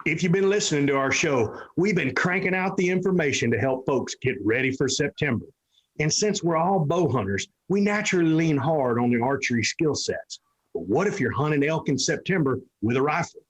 If you've been listening to our show, we've been cranking out the information to help folks get ready for September. And since we're all bow hunters, we naturally lean hard on the archery skill sets. But what if you're hunting elk in September with a rifle?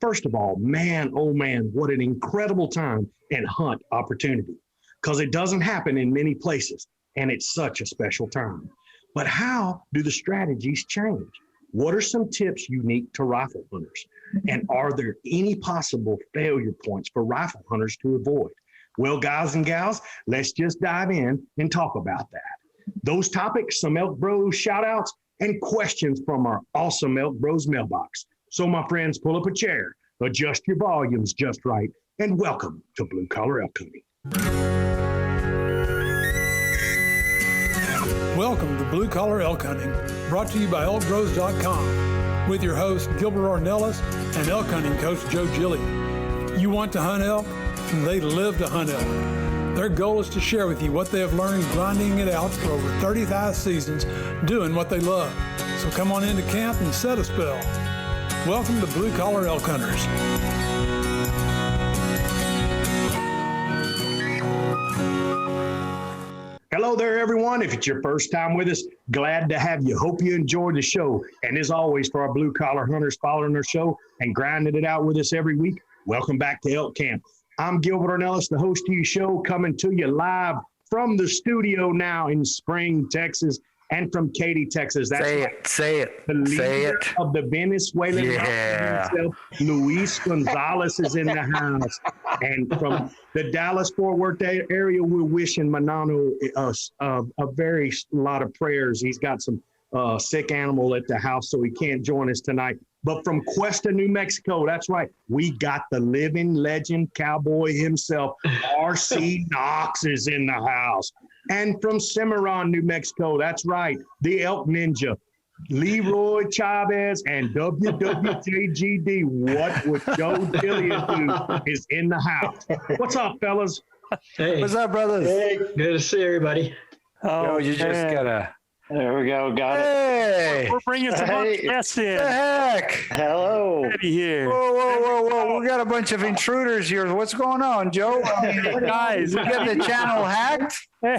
First of all, man, oh man, what an incredible time and hunt opportunity, because it doesn't happen in many places, and it's such a special time. But how do the strategies change? What are some tips unique to rifle hunters? And are there any possible failure points for rifle hunters to avoid? Well, guys and gals, let's just dive in and talk about that. Those topics, some Elk Bros shout outs, and questions from our awesome Elk Bros mailbox. So my friends, pull up a chair, adjust your volumes just right, and welcome to Blue Collar Elk Hunting. Welcome to Blue Collar Elk Hunting, brought to you by elkbros.com, with your host Gilbert Ornelas and elk hunting coach Joe Gilliam. You want to hunt elk? They live to hunt elk. Their goal is to share with you what they have learned grinding it out for over 35 seasons, doing what they love. So come on into camp and set a spell. Welcome to Blue Collar Elk Hunters. Hello there, everyone. If it's your first time with us, glad to have you. Hope you enjoyed the show. And as always, for our blue collar hunters following our show and grinding it out with us every week, welcome back to Elk Camp. I'm Gilbert Ornelas, the host of your show, coming to you live from the studio now in Spring, Texas, and from Katy, Texas. That's Say it. The leader of the Venezuelan himself, Luis Gonzalez, is in the house. And from the Dallas-Fort Worth area, we're wishing Manano a very lot of prayers. He's got some sick animal at the house, so he can't join us tonight. But from Cuesta, New Mexico, that's right, we got the living legend cowboy himself, R.C. Knox, is in the house. And from Cimarron, New Mexico, that's right, the Elk Ninja, Leroy Chavez and WWJGD. What would Joe Gilliam do is in the house. What's up, fellas? Hey. What's up, brothers? Hey, good to see everybody. Oh, you just gotta. There we go. Got it. Hey, We're bringing some guests in. the heck? Hello. Eddie here. Whoa. We got a bunch of intruders here. What's going on, Joe? Guys, we got the channel hacked? we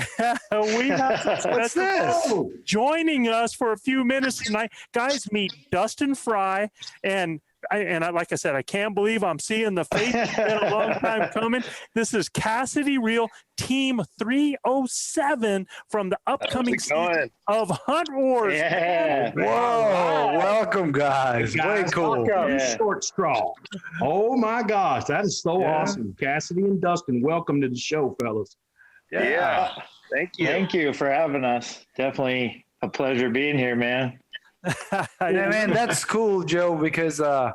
have What's this? joining us for a few minutes tonight. Guys, meet Dustin Fry and like I said, I can't believe I'm seeing the face. It's been a long time coming. This is Cassidy Reel, Team 307 from the upcoming season of Hunt Wars. Yeah. Whoa, welcome, guys. Way cool. Short straw. Oh, my gosh. That is so awesome. Cassidy and Dustin, welcome to the show, fellas. Yeah. Thank you. Thank you for having us. Definitely a pleasure being here, man. Yeah, man, that's cool, Joe, because I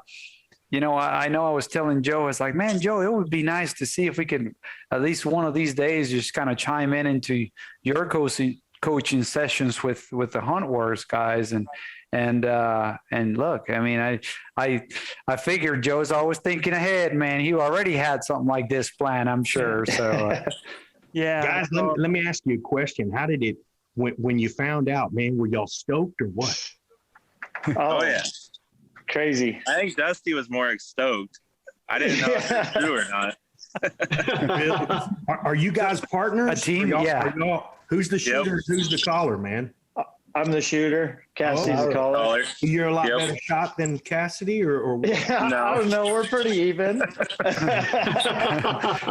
know I was telling Joe, it's like, man, Joe, it would be nice to see if we could at least one of these days just kind of chime into your coaching sessions with the Hunt Wars guys and look, I mean, I figured Joe's always thinking ahead, man. He already had something like this planned, I'm sure. So Guys, let me ask you a question. How did it when you found out, man? Were y'all stoked or what? Oh yeah, crazy. I think Dusty was more stoked. I didn't know if it was true or not. Are you guys partners? A team? Yeah. Who's the shooter? Who's the caller, man? I'm the shooter. Cassidy's the caller. You're a lot better shot than Cassidy, or what? Yeah, No. I don't know. We're pretty even.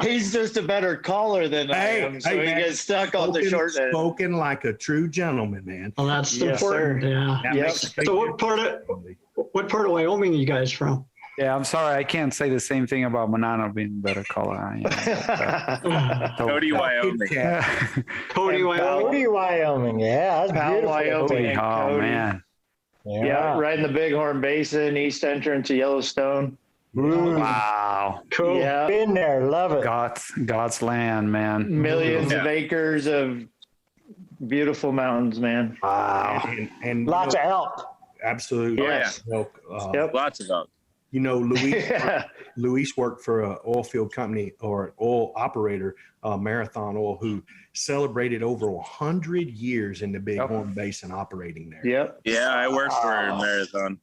He's just a better caller than I am, so he gets stuck on the short end. Spoken like a true gentleman, man. Well, that's Yes, important. sir. Yeah. That makes a big So difference. what part of Wyoming are you guys from? yeah, I'm sorry, I can't say the same thing about Manano being a better caller. Cody, Wyoming. Cody, Wyoming. Cody, Wyoming. Yeah, that's beautiful. Wyoming. Oh, Cody. man. Yeah, right in the Bighorn Basin, east entrance to Yellowstone. Wow. Cool. Yeah, Been there, love it. God's land, man. millions of acres of beautiful mountains, man. Wow. And Lots of elk. absolutely. Yes. Yep. Lots of them. You know, Luis, Yeah. Luis worked for an oil field company or an oil operator, Marathon Oil, who celebrated over 100 years in the Bighorn Basin operating there. Yep. Yeah, I worked for Marathon.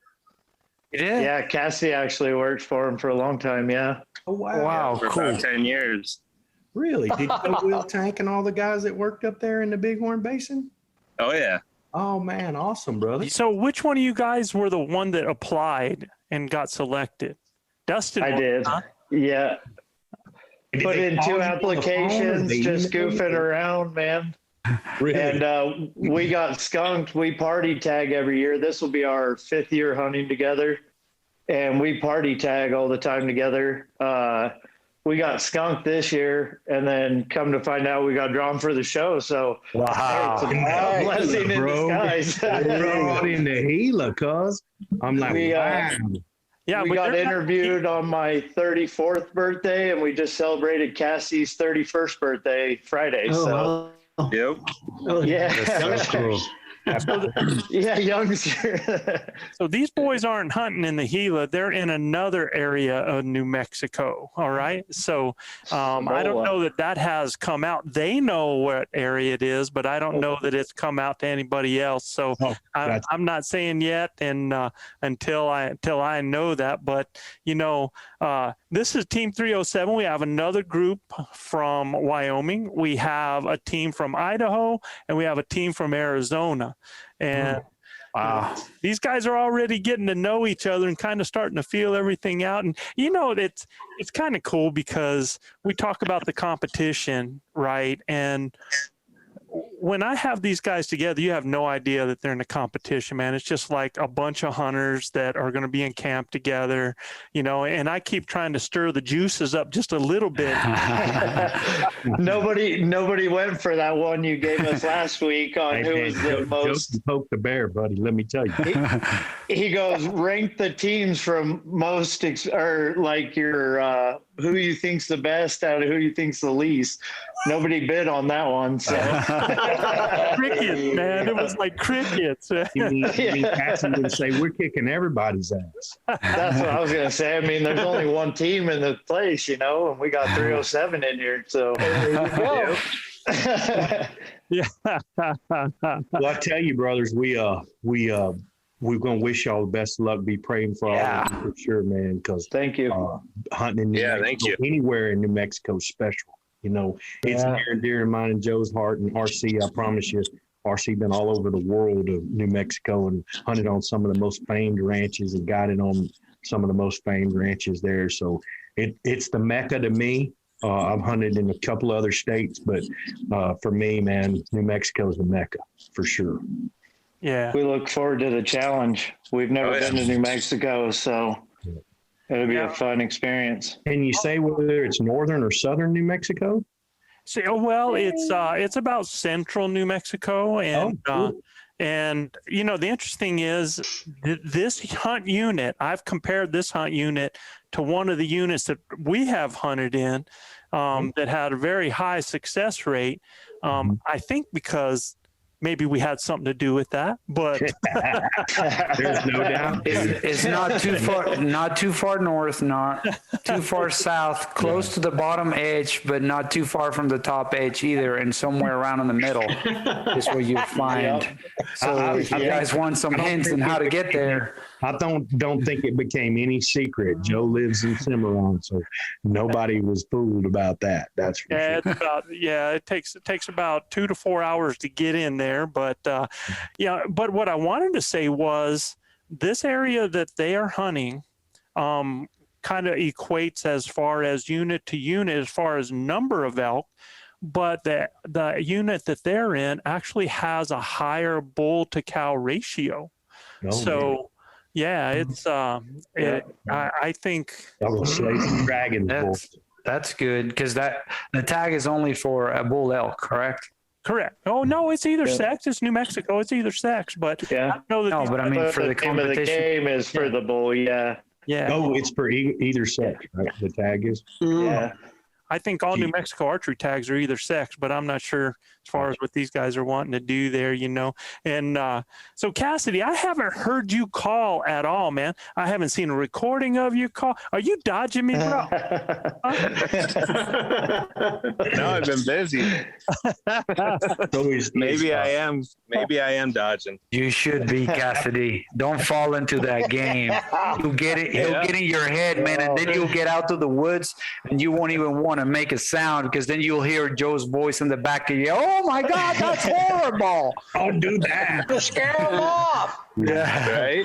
Yeah. Yeah, Cassie actually worked for him for a long time. Yeah. Oh, wow. Wow, for cool. about 10 years. Really? Did you know Will Tank and all the guys that worked up there in the Bighorn Basin? Oh yeah. Oh, man. Awesome, brother. So which one of you guys were the one that applied and got selected? Dustin. I did. Huh? Yeah. Did Put they in call 2 you on the phone, or applications, they just emailed you? goofing around, man. Really? And we got skunked. We party tag every year. This will be our 5th year hunting together. And we party tag all the time together. We got skunked this year, and then come to find out we got drawn for the show. So Wow. it's a blessing in Bro. disguise. Brought in the Gila, cuz. I'm like, We, wow. Yeah, we but got they're not- interviewed on my 34th birthday, and we just celebrated Cassie's 31st birthday Friday. Oh, So wow. Yep. Oh, yeah, That's cool. yeah, youngster. So these boys aren't hunting in the Gila; they're in another area of New Mexico. All right. So I don't know that has come out. They know what area it is, but I don't know that it's come out to anybody else. So I'm not saying yet, and until I know that. But this is Team 307. We have another group from Wyoming. We have a team from Idaho, and we have a team from Arizona. And Wow. these guys are already getting to know each other and kind of starting to feel everything out. And it's kind of cool because we talk about the competition, right? And when I have these guys together, you have no idea that they're in a competition, man. It's just like a bunch of hunters that are going to be in camp together, and I keep trying to stir the juices up just a little bit. Nobody went for that one you gave us last week on who was the most. Joe poked the bear, buddy. Let me tell you. He goes, rank the teams from most, or like your who you think's the best out of who you think's the least. Nobody bid on that one. So Crickets, man. It was like crickets. You mean Cassie would say, we're kicking everybody's ass. that's what I was gonna say. I mean, there's only one team in the place, and we got 307 in here. So there you go. Yeah. Well, I tell you, brothers, we're gonna wish y'all the best of luck. Be praying for all of you for sure, man. Because Thank you. Hunting in New Mexico, thank you. anywhere in New Mexico is special. It's near and dear in mine and Joe's heart. And RC, I promise you, RC been all over the world of New Mexico and hunted on some of the most famed ranches and guided on some of the most famed ranches there. So it's the Mecca to me. I've hunted in a couple other states, but for me, man, New Mexico is the Mecca for sure. Yeah. We look forward to the challenge. We've never been to New Mexico, so it'll be a fun experience. And you say whether it's northern or southern New Mexico? Well, it's about central New Mexico, and cool. and the interesting is this hunt unit. I've compared this hunt unit to one of the units that we have hunted in that had a very high success rate. I think because maybe we had something to do with that, but There's no doubt. It's not too far north, not too far south, close to the bottom edge, but not too far from the top edge either, and somewhere around in the middle is where you find. So if you guys want some hints on how to get there. I don't think it became any secret. Joe lives in Cimarron, so nobody was fooled about that. That's for sure. It takes about 2 to 4 hours to get in there. But but what I wanted to say was this area that they are hunting kind of equates as far as unit to unit, as far as number of elk. But the unit that they're in actually has a higher bull to cow ratio. Oh, So. man. Yeah, it's I think That was Slaves and Dragons. That's good because the tag is only for a bull elk, correct? correct. Oh no, it's either sex. It's New Mexico. It's either sex, but Yeah. I know that No, these- but I mean for the name of the competition. game is for the bull. Yeah. yeah. Oh, it's for either sex, right? The tag is. Yeah. I think all New Mexico archery tags are either sex, but I'm not sure as far as what these guys are wanting to do there, you know. And so Cassidy, I haven't heard you call at all, man. I haven't seen a recording of you call. Are you dodging me, bro? No, I've been busy. Maybe I am. Maybe I am dodging. You should be, Cassidy. Don't fall into that game. You'll get it. He'll get in your head, man, and then you'll get out to the woods and you won't even want to make a sound because then you'll hear Joe's voice in the back of you. Oh my God, that's horrible! Don't do that. Scare them off. Yeah, Right?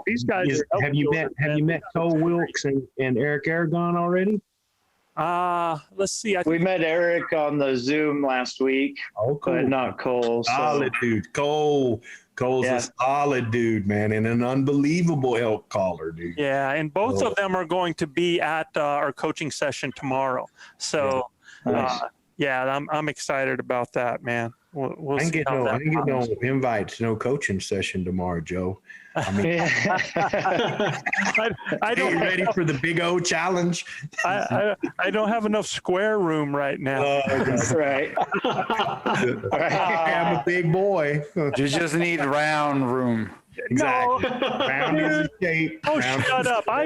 These guys. Have you met Cole Wilkes and Eric Aragon already? Let's see. We met Eric on the Zoom last week, Oh, cool. but not Cole. So. Solid dude. Cole's a solid dude, man, and an unbelievable elk caller, dude. Yeah, and both of them are going to be at our coaching session tomorrow. So, Nice. I'm excited about that, man. We'll I see didn't how that get no goes. invites, no coaching session tomorrow, Joe. I mean, I are you don't. ready for the Big O challenge? I don't have enough square room right now. That's right. I'm a big boy. you just need round room. Exactly. Round is the shape. Oh, Round shut is up! I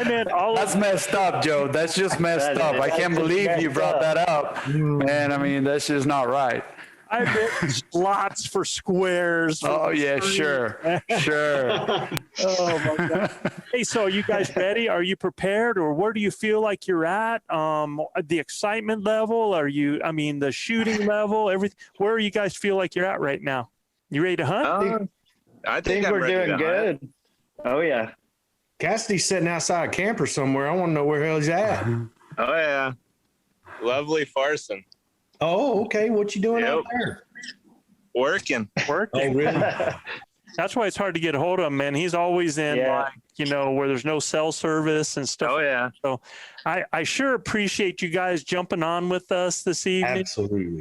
meant all That's of. messed up, Joe. That's just messed up. I can't believe you brought that up, man. I mean, that's just not right. I meant slots for squares. Oh yeah, sure. Oh my God. Hey, so are you guys ready? Are you prepared, or where do you feel like you're at? The excitement level? The shooting level? Everything? Where do you guys feel like you're at right now? You ready to hunt? I I think think I'm we're ready doing to hunt. good. Oh yeah. Cassidy's sitting outside a camper somewhere. I want to know where the hell he's at. Oh yeah, lovely Farson. Oh, okay. What you doing out there? Working. Oh, really? That's why it's hard to get a hold of him, man. He's always in where there's no cell service and stuff. Oh yeah. So I sure appreciate you guys jumping on with us this evening. Absolutely.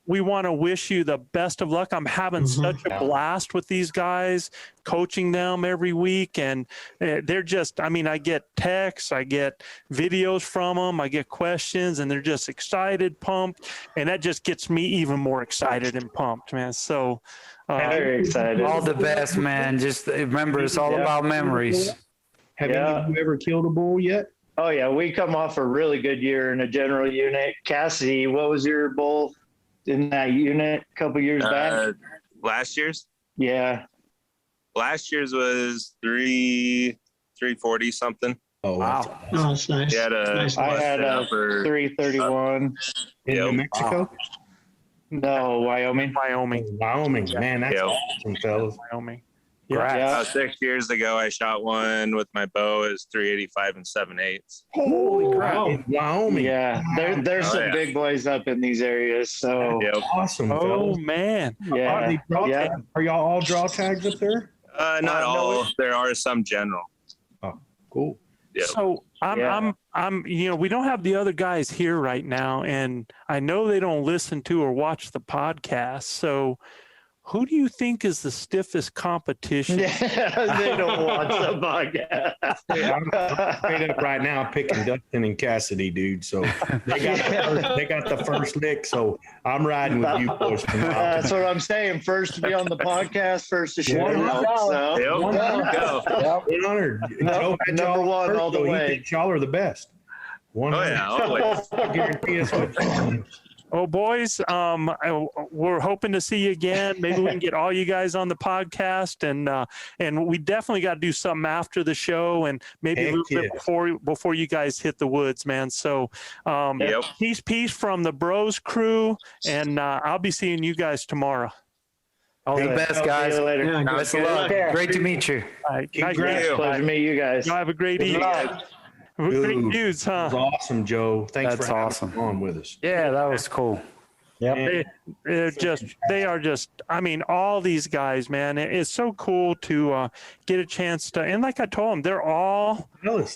We want to wish you the best of luck. I'm having such a blast with these guys, coaching them every week. And they're just, I get texts, I get videos from them, I get questions, and they're just excited, pumped. And that just gets me even more excited and pumped, man. So Very excited. All the best, man. Just remember, it's all about memories. Have you ever killed a bull yet? Oh yeah, we come off a really good year in a general unit. Cassidy, what was your bull in that unit a couple years back? Last year's? Yeah. Last year's was 340 something. Oh, Wow. Oh, that's nice. He had a Nice. I had a for 331. in New Mexico? No, Wyoming. Wyoming, Man, that's awesome, fellas. Wyoming. Yeah. 6 years ago, I shot one with my bow. It was 385 and 7/8. Holy crap. In Wyoming. Yeah. There's Oh, some yeah. big boys up in these areas. So Yep. Awesome, Oh, fellas. man. yeah. Are y'all all draw tags up there? Not no, all. There are some general. Cool. Yep. So I'm we don't have the other guys here right now, and I know they don't listen to or watch the podcast. So who do you think is the stiffest competition? Yeah, they don't watch the podcast. I'm straight up right now picking Dustin and Cassidy, dude. So they got the first lick. So I'm riding with you boys tomorrow. That's what I'm saying. First to be on the podcast, first to shoot. So. Yep. Go. 100. Joe had Number y'all one first, all the so he way. thinks y'all are the best. Oh yeah, always. I guarantee us what. Oh, boys, we're hoping to see you again. Maybe we can get all you guys on the podcast, and we definitely got to do something after the show, and maybe a little bit before you guys hit the woods, man. So, peace from the Bros crew, and I'll be seeing you guys tomorrow. All the best, guys. See you later. Yeah, Best of luck. Great to meet you. All right, Congrats. Pleasure to meet you guys. Y'all have a great evening. Great Dude, news, huh? That was awesome, Joe. Thanks That's for having awesome. on with us. Yeah, that was cool. They are just, I mean, all these guys, man, it's so cool to get a chance to, and like I told them, they're all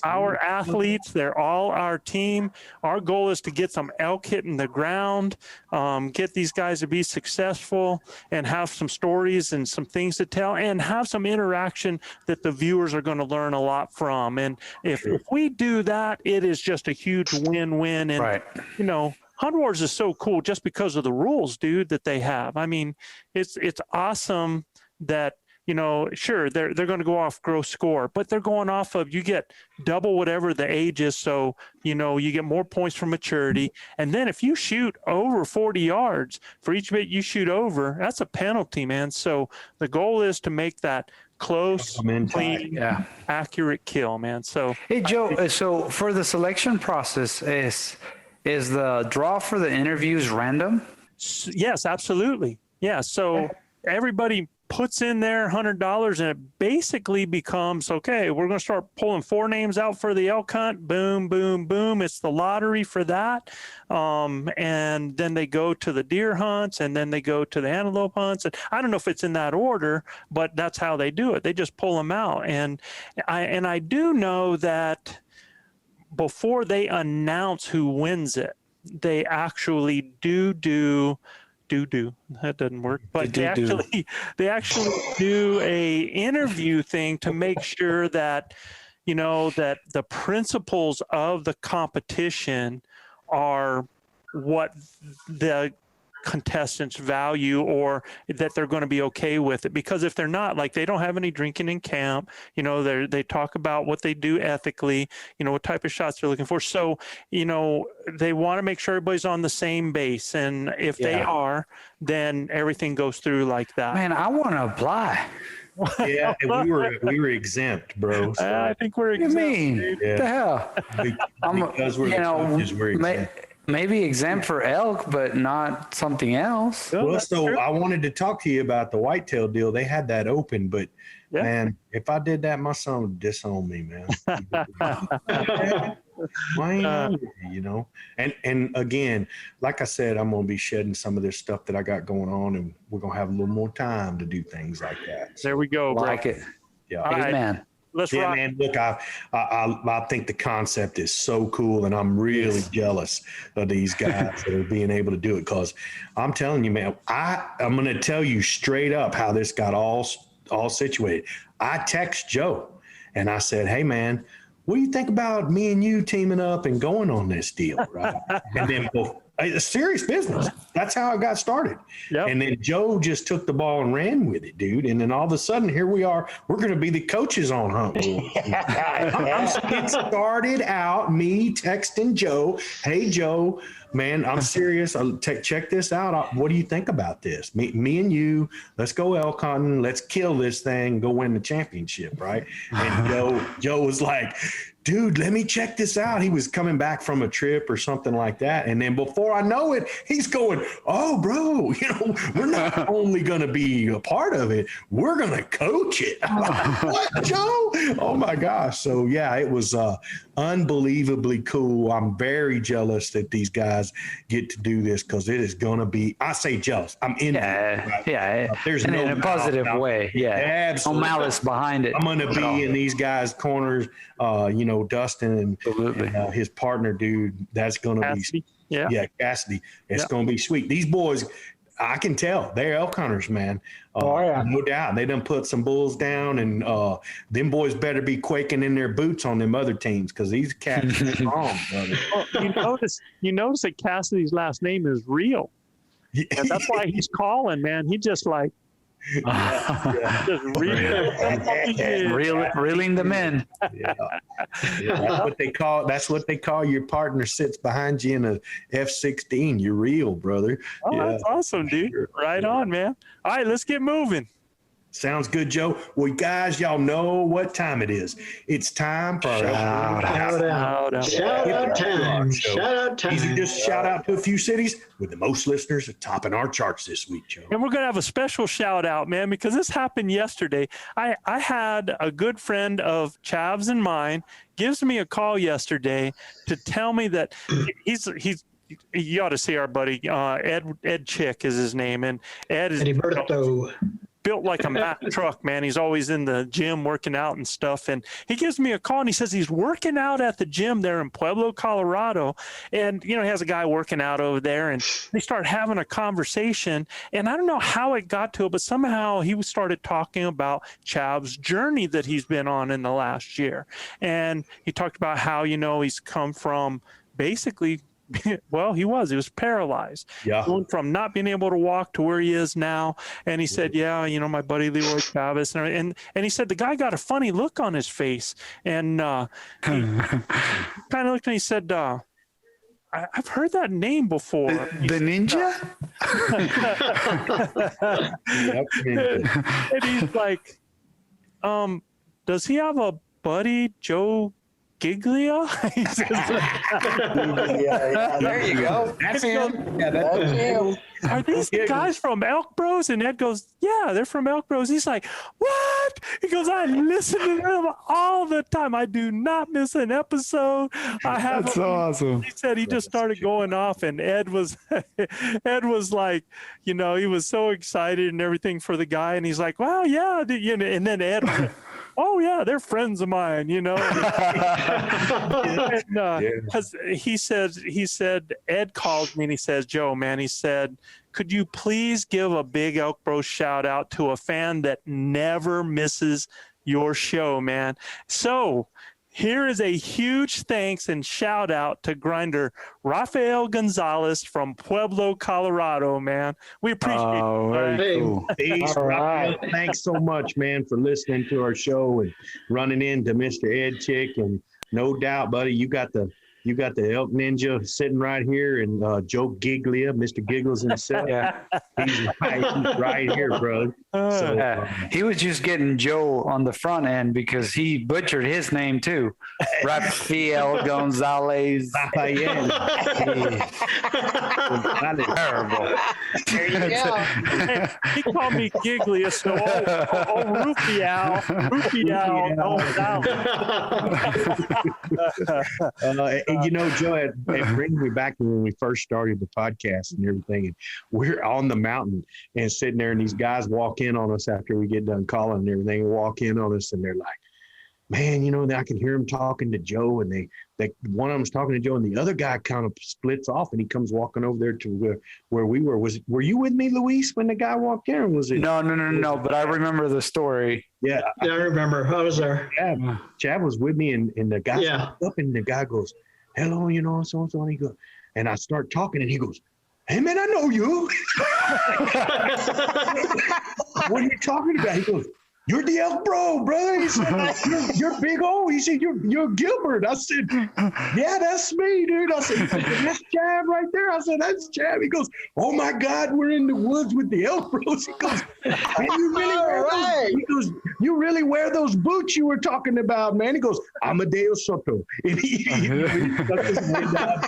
our athletes. They're all our team. Our goal is to get some elk hitting the ground, get these guys to be successful and have some stories and some things to tell and have some interaction that the viewers are going to learn a lot from. And if we do that, it is just a huge win-win. And, you know, Hunt Wars is so cool just because of the rules, dude, that they have. I mean, it's awesome that, you know, sure, they're going to go off gross score, but they're going off of, you get double whatever the age is. So, you know, you get more points for maturity. And then if you shoot over 40 yards for each bit you shoot over, that's a penalty, man. So the goal is to make that close, clean, accurate kill, man. So, hey, Joe, so for the selection process, is the draw for the interviews random? Yes, absolutely. Yeah. So everybody puts in their $100 and it basically becomes, okay, we're going to start pulling 4 names out for the elk hunt. Boom, boom, boom. It's the lottery for that. And then they go to the deer hunts and then they go to the antelope hunts. And I don't know if it's in that order, but that's how they do it. They just pull them out. And I do know that before they announce who wins it, they actually do that doesn't work, but they actually do a interview thing to make sure that, you know, that the principles of the competition are what the contestants value, or that they're going to be okay with it. Because if they're not, like, they don't have any drinking in camp, you know, they talk about what they do ethically, you know, what type of shots they're looking for. So, you know, they want to make sure everybody's on the same base. And if they are, then everything goes through like that. Man, I want to apply. Yeah, and we were exempt, bro. So. I think we're exempt. What do you mean? Yeah. The hell? Because we're the coaches, we're exempt. Maybe exempt for elk, but not something else. Well, so I wanted to talk to you about the whitetail deal. They had that open, but man, if I did that, my son would disown me, man. You know, and again, like I said, I'm going to be shedding some of this stuff that I got going on, and we're going to have a little more time to do things like that. So, there we go. Like bro. It. Yeah. Amen. Let's rock. Man, look, I think the concept is so cool, and I'm really jealous of these guys that are being able to do it. Because I'm telling you, man, I'm going to tell you straight up how this got all situated. I text Joe, and I said, "Hey, man, what do you think about me and you teaming up and going on this deal?" Right? And then it's serious business. That's how it got started. Yep. And then Joe just took the ball and ran with it, dude. And then all of a sudden, here we are. We're going to be the coaches on Hunt Wars. It started out me texting Joe, "Hey, Joe, man, I'm serious. Check this out. What do you think about this? Me and you, let's go elk hunting. Let's kill this thing. Go win the championship, right?" And Joe was like, "Dude, let me check this out." He was coming back from a trip or something like that. And then before I know it, he's going, "Oh, bro, you know, we're not only going to be a part of it, we're going to coach it." I'm like, "What, Joe?" Oh, my gosh. So, yeah, it was unbelievably cool. I'm very jealous that these guys get to do this, because it is going to be, I say jealous. I'm in there's and in a positive way. Yeah. Absolutely. No malice behind it. I'm going to be in these guys' corners. You know, Dustin and his partner, dude, that's going to be, Cassidy. It's going to be sweet. These boys, I can tell they're elk hunters, man. No doubt. They done put some bulls down, and them boys better be quaking in their boots on them other teams, because these cats are strong, brother. Well, you notice that Cassidy's last name is Real. And that's why he's calling, man. He just like, just reeling them in. That's what they call your partner sits behind you in a F-16. You're real, brother. Oh, that's awesome, dude. Sure. Right on, man. All right, let's get moving. Sounds good, Joe. Well, guys, y'all know what time it is. It's time for shout out time. These are just shout out to a few cities with the most listeners topping our charts this week, Joe. And we're going to have a special shout out, man, because this happened yesterday. I had a good friend of Chav's and mine gives me a call yesterday to tell me that he's you ought to see our buddy Ed Chick is his name, and Ed is built like a Mack truck, man. He's always in the gym working out and stuff. And he gives me a call and he says he's working out at the gym there in Pueblo, Colorado. And, he has a guy working out over there, and they start having a conversation. And I don't know how it got to it, but somehow he started talking about Chav's journey that he's been on in the last year. And he talked about how, he's come from basically, well, he was paralyzed. Yeah. Going from not being able to walk to where he is now. And he said, my buddy Leroy Chavez. And he said the guy got a funny look on his face. And he kind of looked and he said, I've heard that name before. The ninja? And he's like, does he have a buddy, Joe Giglia? He says, yeah, there you go. That's him. Yeah, that's him. Are these the guys from Elk Bros? And Ed goes, yeah, they're from Elk Bros. He's like, what? He goes, I listen to them all the time. I do not miss an episode. That's awesome. He said he just started going off, and Ed was like, he was so excited and everything for the guy. And he's like, well, yeah. And then Ed went, oh yeah, they're friends of mine, Because he said, Ed called me and he says, Joe, man, he said, could you please give a big Elk Bros shout out to a fan that never misses your show, man? So here is a huge thanks and shout out to grinder Rafael Gonzalez from Pueblo, Colorado, man. We appreciate it. Very cool. Peace, Rafael. Thanks so much, man, for listening to our show and running into Mr. Ed Chick. And no doubt, buddy, you got the Elk Ninja sitting right here, and Joe Giglia, Mr. Giggles himself. Yeah. He's right here, bro. So, he was just getting Joe on the front end because he butchered his name too. Rafael Gonzalez. Rafael. Terrible. There you go. He called me Giglia, so Rufiao Gonzalez. Joe, it brings me back to when we first started the podcast and everything. And we're on the mountain and sitting there, and these guys walk in on us after we get done calling and everything, and walk in on us, and they're like, man, I can hear them talking to Joe, and they one of them's talking to Joe, and the other guy kind of splits off, and he comes walking over there to where we were. Were you with me, Luis, when the guy walked in? Or was it? No, but I remember the story. Yeah, I remember. I was there. Chad was with me, and the guy up, and the guy goes, hello, so-and-so, and he goes, and I start talking, and he goes, hey, man, I know you. What are you talking about? He goes, you're the Elk Bro, brother. He said, you're big O. He said, you're Gilbert. I said, yeah, that's me, dude. I said, that's Chav right there. I said, that's Chav. He goes, oh my God, we're in the woods with the Elk Bros. He goes, man, you really wear those? He goes, you really wear those boots you were talking about, man. He goes, Amadeo Soto. And he stuck his head down.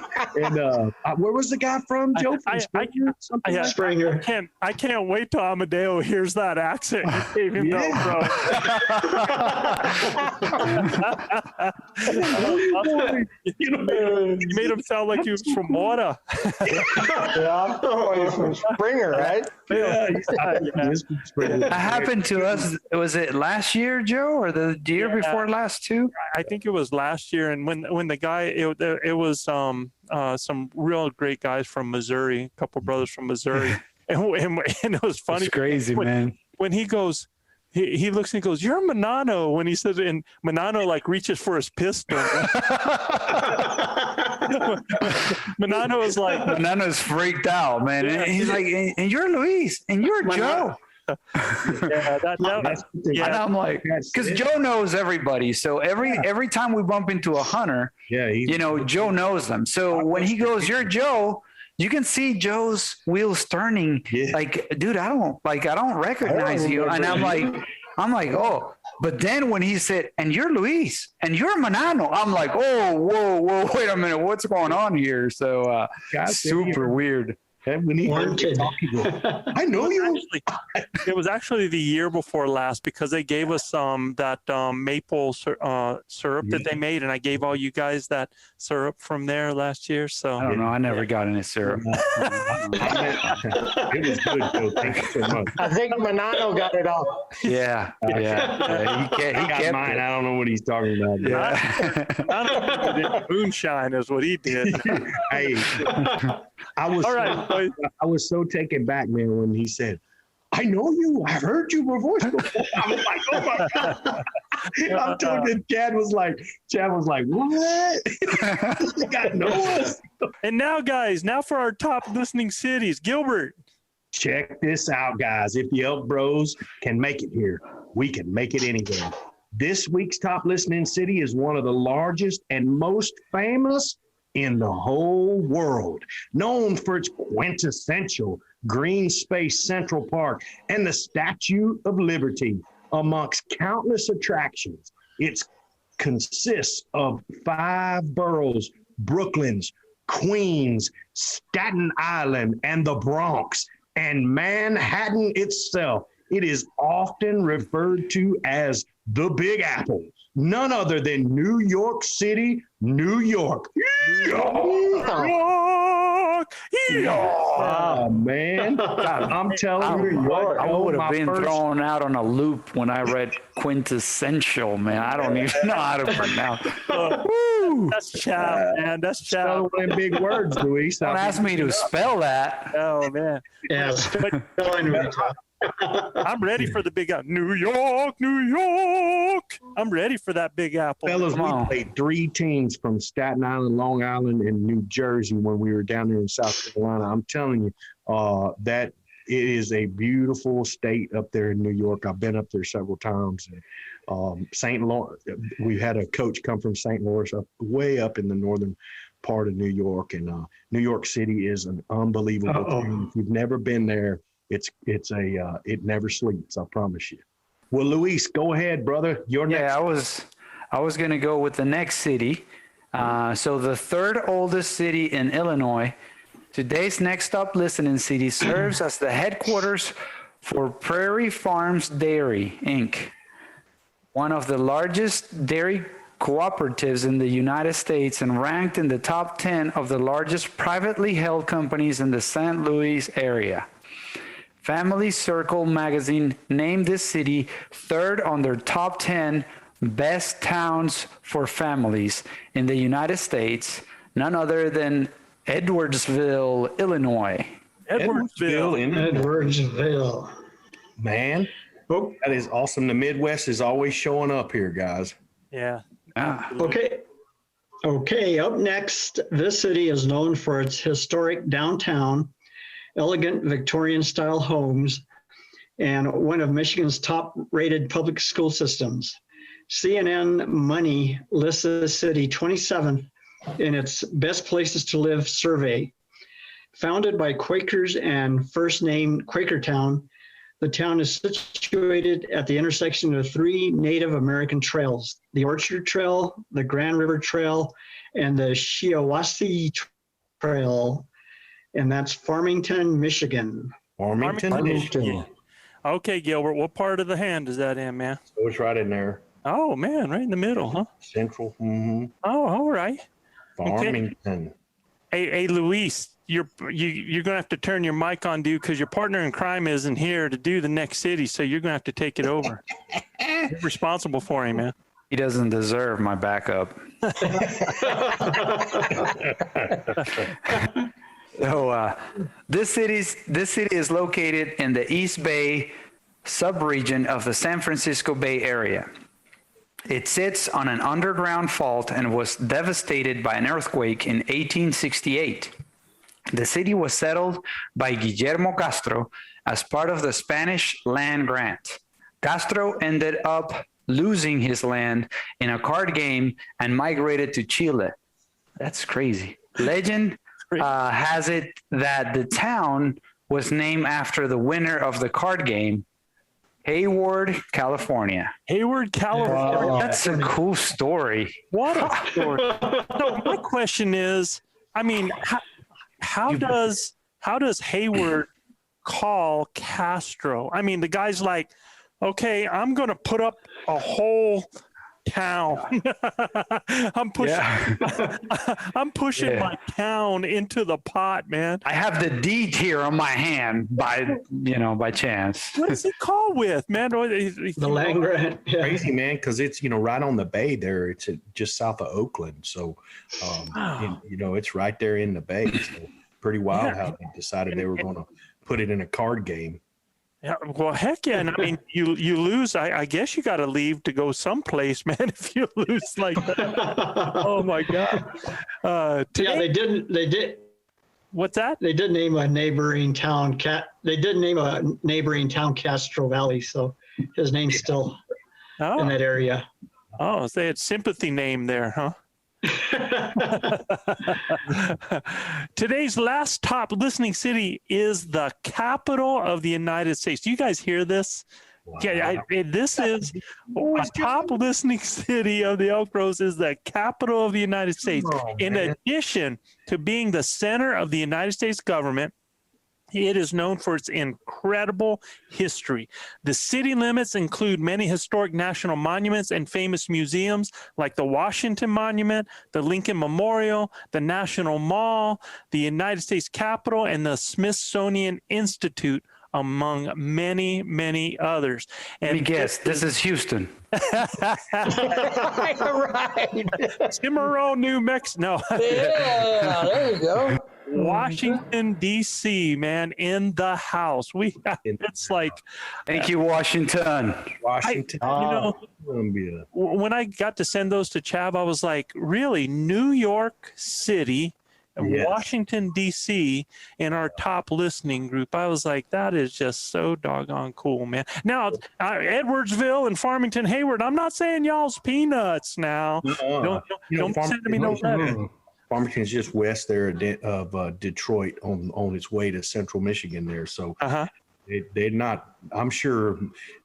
And where was the guy from, Joe? From Springer? Springer. I can't wait till Amadeo hears that accent. You gave him no, bro. You made him sound like he was from Water. Yeah, he's from Springer, right? Yeah. That happened to us. Was it last year, Joe, or the year before last too? I think it was last year. And when the guy, it was some real great guys from Missouri, a couple brothers from Missouri, and it was funny. It's crazy, man. When he goes. He looks and he goes, you're Manano, when he says it, and Manano like reaches for his pistol. Manano is like, Manano's freaked out, man. Yeah. And he's like, and you're Luis, and you're Joe. Yeah, And I'm like, because Joe knows everybody. So every time we bump into a hunter, Joe knows them. So when he goes, you're Joe, you can see Joe's wheels turning. Yeah. Like, dude, I don't recognize you. And I'm like, oh. But then when he said, and you're Luis, and you're Manano, I'm like, oh, whoa, wait a minute, what's going on here? So super weird. And when he heard me talk, he goes, I know you. It was actually the year before last because they gave us that maple syrup that they made, and I gave all you guys that syrup from there last year. So I don't know. I never got any syrup. It was good, Joe. Thank you so much. I think Manano got it all. Yeah. He got mine. It. I don't know what he's talking about. Yeah. Moonshine is what he did. Hey, I was so taken back, man, when he said, I know you. I've heard your voice before. I was like, oh my God. I'm talking, Chad was like, what? You got know us. And now, guys, for our top listening cities. Gilbert. Check this out, guys. If the Elk Bros can make it here, we can make it anywhere. This week's top listening city is one of the largest and most famous in the whole world, known for its quintessential green space Central Park and the Statue of Liberty, amongst countless attractions. It consists of 5 boroughs: Brooklyn's, Queens, Staten Island, and the Bronx, and Manhattan itself. It is often referred to as the Big Apple, none other than New York City, New York. Oh, man. I'm telling you what. I would have been thrown out on a loop when I read quintessential, man. I don't even know how to pronounce it. That's Chow, man. That's Chow. Spell one of them big words, Luis. Don't ask me to spell that. Oh, man. Yes. I'm ready for the Big Apple. New York, New York. I'm ready for that Big Apple. Fellas, we played 3 teams from Staten Island, Long Island, and New Jersey when we were down there in South Carolina. I'm telling you, that it is a beautiful state up there in New York. I've been up there several times. St. Lawrence, we had a coach come from St. Lawrence, way up in the northern part of New York. And New York City is an unbelievable thing. If you've never been there, it never sleeps, I promise you. Well, Luis, go ahead, brother. You're next. Yeah, I was going to go with the next city. So the 3rd oldest city in Illinois, today's next up listening city serves as the headquarters for Prairie Farms Dairy, Inc., one of the largest dairy cooperatives in the United States and ranked in the top 10 of the largest privately held companies in the St. Louis area. Family Circle magazine named this city 3rd on their top 10 best towns for families in the United States, none other than Edwardsville, Illinois. Edwardsville. Man, that is awesome. The Midwest is always showing up here, guys. Yeah. Okay, up next, this city is known for its historic downtown, elegant Victorian-style homes, and one of Michigan's top-rated public school systems. CNN Money lists the city 27th in its Best Places to Live survey. Founded by Quakers and first named Quakertown, the town is situated at the intersection of 3 Native American trails: the Orchard Trail, the Grand River Trail, and the Shiawassee Trail. And that's Farmington, Michigan. Farmington. Okay, Gilbert, what part of the hand is that in, man? So it's right in there. Oh, man, right in the middle, huh? Central. Mm-hmm. Oh, all right. Farmington. Okay. Hey, Luis, you're gonna have to turn your mic on, dude, because your partner in crime isn't here to do the next city, so you're gonna have to take it over. You're responsible for him, man. He doesn't deserve my backup. So this city is located in the East Bay subregion of the San Francisco Bay Area. It sits on an underground fault and was devastated by an earthquake in 1868. The city was settled by Guillermo Castro as part of the Spanish land grant. Castro ended up losing his land in a card game and migrated to Chile. That's crazy. Legend has it that the town was named after the winner of the card game, Hayward, California. Hayward, California. Oh, that's a cool story. What a story. So my question is, I mean, how does how does Hayward call Castro? I mean, the guy's like, okay, I'm going to put up a whole town. I'm pushing my town into the pot, man. I have the deed here on my hand by chance. What does he call with, man? The land grant. Yeah. Crazy, man, because it's right on the bay there. It's just south of Oakland, so it's right there in the bay. So pretty wild how they decided they were going to put it in a card game. Yeah, well, heck yeah. And I mean, you lose. I guess you got to leave to go someplace, man, if you lose like that. Oh, my God. They did. What's that? They did name a neighboring town, Castro Valley. So his name's still in that area. Oh, so they had sympathy name there, huh? Today's last top listening city is the capital of the United States. Do you guys hear this? Wow. Yeah, this is top listening city of the Elk Groves is the capital of the United States. In addition to being the center of the United States government, it is known for its incredible history. The city limits include many historic national monuments and famous museums like the Washington Monument, the Lincoln Memorial, the National Mall, the United States Capitol, and the Smithsonian Institute, among many, many others. And let me guess, this is Houston. Right. Cimarron, New Mexico. No. Yeah, there you go. Washington, D.C., man, in the house. It's like. Thank you, Washington. When I got to send those to Chav, I was like, really? New York City, Washington, D.C., in our top listening group. I was like, that is just so doggone cool, man. Now, Edwardsville and Farmington, Hayward, I'm not saying y'all's peanuts now. Don't send me no letter. Farmington's just west there of Detroit on its way to central Michigan there. So they're not, I'm sure,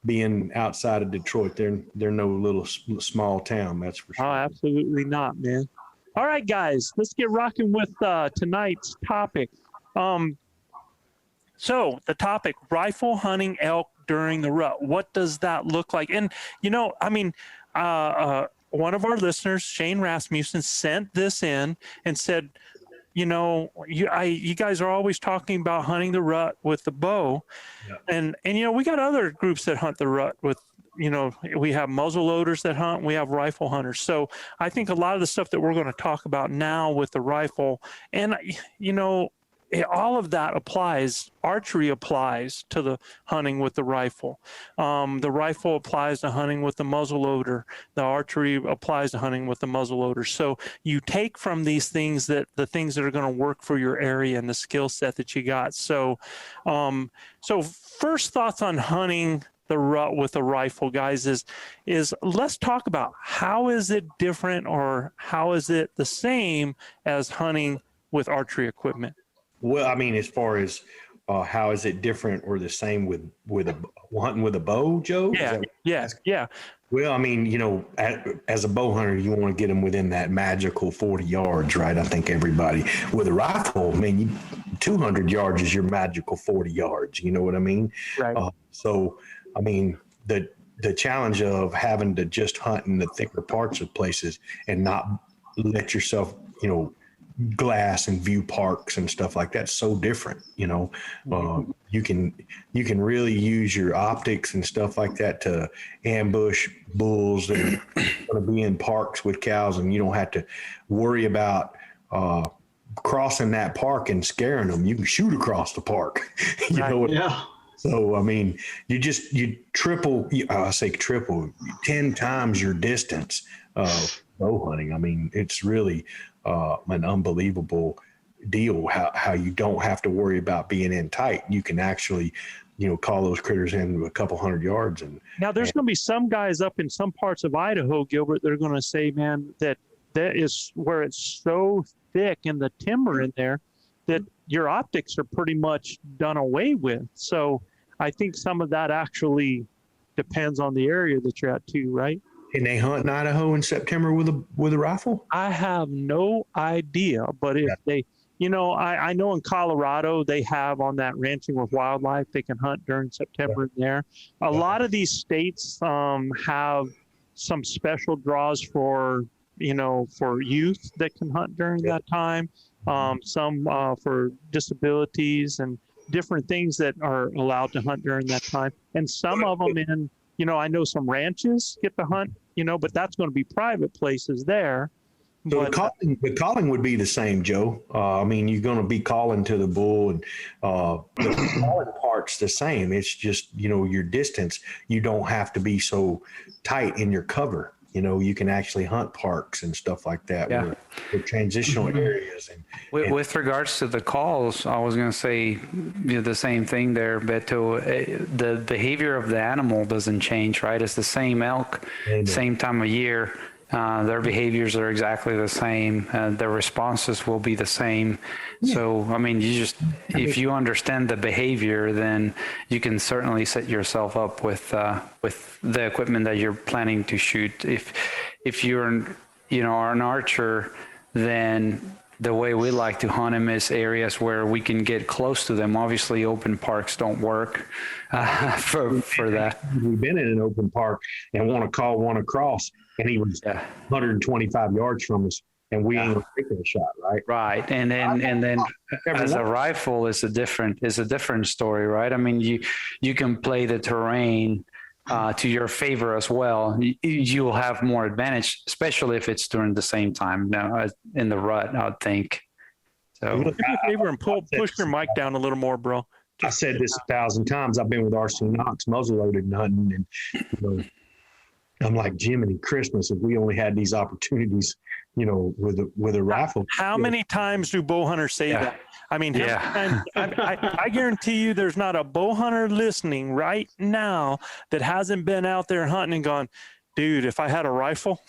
being outside of Detroit, they're no little small town, that's for sure. Oh, absolutely not, man. All right, guys, let's get rocking with tonight's topic. So the topic, rifle hunting elk during the rut. What does that look like? And, one of our listeners, Shane Rasmussen, sent this in and said, you guys are always talking about hunting the rut with the bow. Yeah. And we got other groups that hunt the rut with, we have muzzle loaders that hunt, we have rifle hunters. So I think a lot of the stuff that we're going to talk about now with the rifle and, all of that applies, archery applies to the hunting with the rifle. The rifle applies to hunting with the muzzle loader. The archery applies to hunting with the muzzle loader. So you take from these things the things that are going to work for your area and the skill set that you got. So, first thoughts on hunting the rut with a rifle, guys, is let's talk about how is it different or how is it the same as hunting with archery equipment? Well, I mean, as far as how is it different or the same with hunting with a bow, Joe? Yeah. Well, I mean, as a bow hunter, you want to get them within that magical 40 yards, right? I think everybody with a rifle, 200 yards is your magical 40 yards. You know what I mean? Right. So, I mean, the challenge of having to just hunt in the thicker parts of places and not let yourself, glass and view parks and stuff like that, so different. You can really use your optics and stuff like that to ambush bulls that are going to be in parks with cows, and you don't have to worry about crossing that park and scaring them. You can shoot across the park. So, I mean, you triple, 10 times your distance bow hunting. I mean, it's really an unbelievable deal how you don't have to worry about being in tight. You can actually, call those critters in a couple hundred yards. And now there's going to be some guys up in some parts of Idaho, Gilbert, they're going to say, man, that is where it's so thick in the timber in there that your optics are pretty much done away with. So I think some of that actually depends on the area that you're at too, right? Can they hunt in Idaho in September with a rifle? I have no idea, but if they, I know in Colorado they have on that Ranching with Wildlife, they can hunt during September there. A lot of these states have some special draws for youth that can hunt during that time. Some for disabilities and different things that are allowed to hunt during that time. And some of them I know some ranches get to hunt, but that's going to be private places there. So the calling would be the same, Joe. You're going to be calling to the bull, and the calling part's the same. It's just, your distance. You don't have to be so tight in your cover. You can actually hunt parks and stuff like that. Yeah. With transitional areas. With regards to the calls, I was going to say the same thing there, Beto. The behavior of the animal doesn't change, right? It's the same elk, same time of year. Their behaviors are exactly the same. Their responses will be the same. So, if you understand the behavior, then you can certainly set yourself up with the equipment that you're planning to shoot. If you're an archer, then the way we like to hunt them is areas where we can get close to them. Obviously, open parks don't work for that. We've been in an open park and want to call one across, and he was 125 yards from us, and we ain't taking a shot, right? Right, and then as a rifle is a different story, right? You can play the terrain to your favor as well. You will have more advantage, especially if it's during the same time now in the rut, I would think. So do me a favor and push your mic down a little more, bro. I said this 1,000 times. I've been with R.C. Knox muzzleloaded and hunting, and I'm like, Jiminy Christmas, if we only had these opportunities, with a rifle. How many times do bow hunters say that? I guarantee you there's not a bow hunter listening right now that hasn't been out there hunting and gone, dude, if I had a rifle,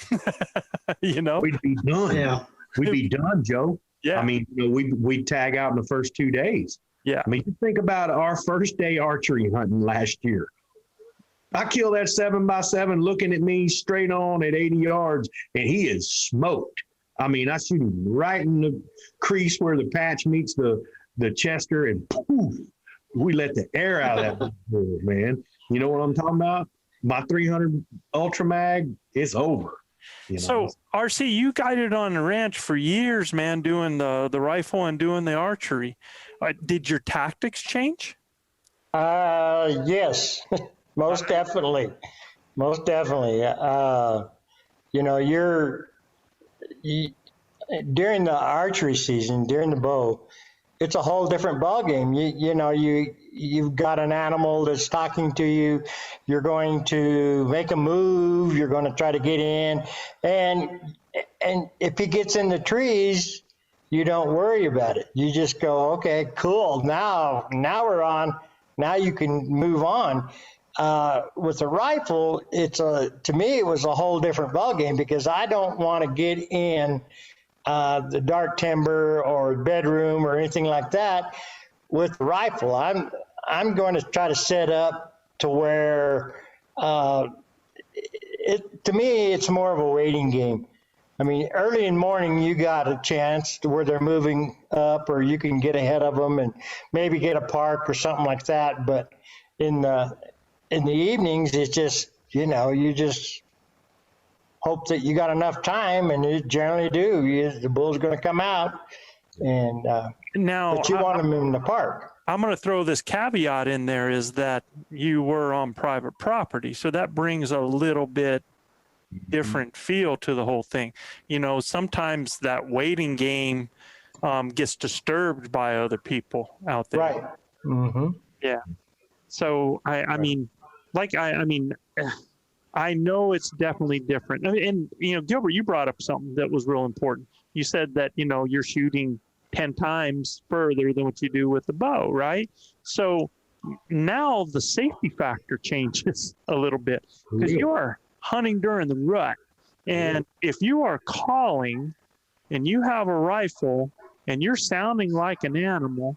we'd be done. Yeah. We'd be done, Joe. Yeah. We'd tag out in the first 2 days. Yeah. You think about our first day archery hunting last year. I killed that 7x7 looking at me straight on at 80 yards, and he is smoked. I shoot him right in the crease where the patch meets the chester, and poof, we let the air out of that bull, man. You know what I'm talking about? My 300 Ultra Mag, it's over. So, RC, you guided on the ranch for years, man, doing the rifle and doing the archery. Did your tactics change? Yes, most definitely. Most definitely. During the archery season, during the bow, it's a whole different ballgame. You've got an animal that's talking to you. You're going to make a move. You're going to try to get in, and if he gets in the trees, you don't worry about it. You just go, okay, cool. Now we're on. Now you can move on. With a rifle, to me it was a whole different ballgame, because I don't want to get in the dark timber or bedroom or anything like that with the rifle. I'm going to try to set up to where to me it's more of a waiting game. Early in the morning you got a chance to where they're moving up, or you can get ahead of them and maybe get a park or something like that. But in the evenings, it's just, you just hope that you got enough time, and you generally do. The bull's going to come out, and but you want them in the park. I'm going to throw this caveat in there, is that you were on private property, so that brings a little bit different feel to the whole thing. Sometimes that waiting game gets disturbed by other people out there. Right. Mm-hmm. Yeah. So I know it's definitely different. And Gilbert, you brought up something that was real important. You said that, you're shooting 10 times further than what you do with the bow, right? So now the safety factor changes a little bit, because you are hunting during the rut. And if you are calling and you have a rifle and you're sounding like an animal,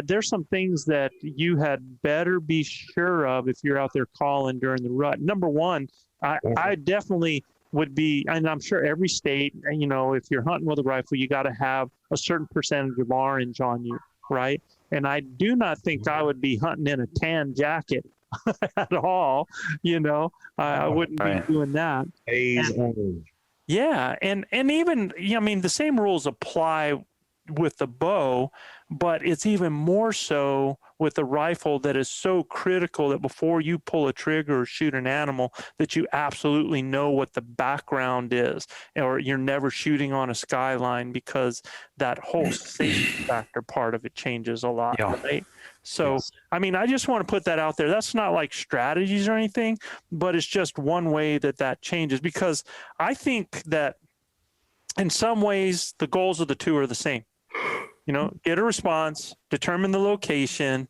there's some things that you had better be sure of if you're out there calling during the rut. Number one, I definitely would be, and I'm sure every state, you know, if you're hunting with a rifle, you got to have a certain percentage of orange on you, right? And I do not think I would be hunting in a tan jacket at all. You know, I wouldn't be doing that. Yeah, and even, I mean, the same rules apply with the bow, but it's even more so with the rifle, that is so critical that before you pull a trigger or shoot an animal, that you absolutely know what the background is, or you're never shooting on a skyline, because that whole safety factor part of it changes a lot, right? So, I mean, I just want to put that out there. That's not like strategies or anything, but it's just one way that changes, because I think that in some ways the goals of the two are the same. You know, get a response, determine the location,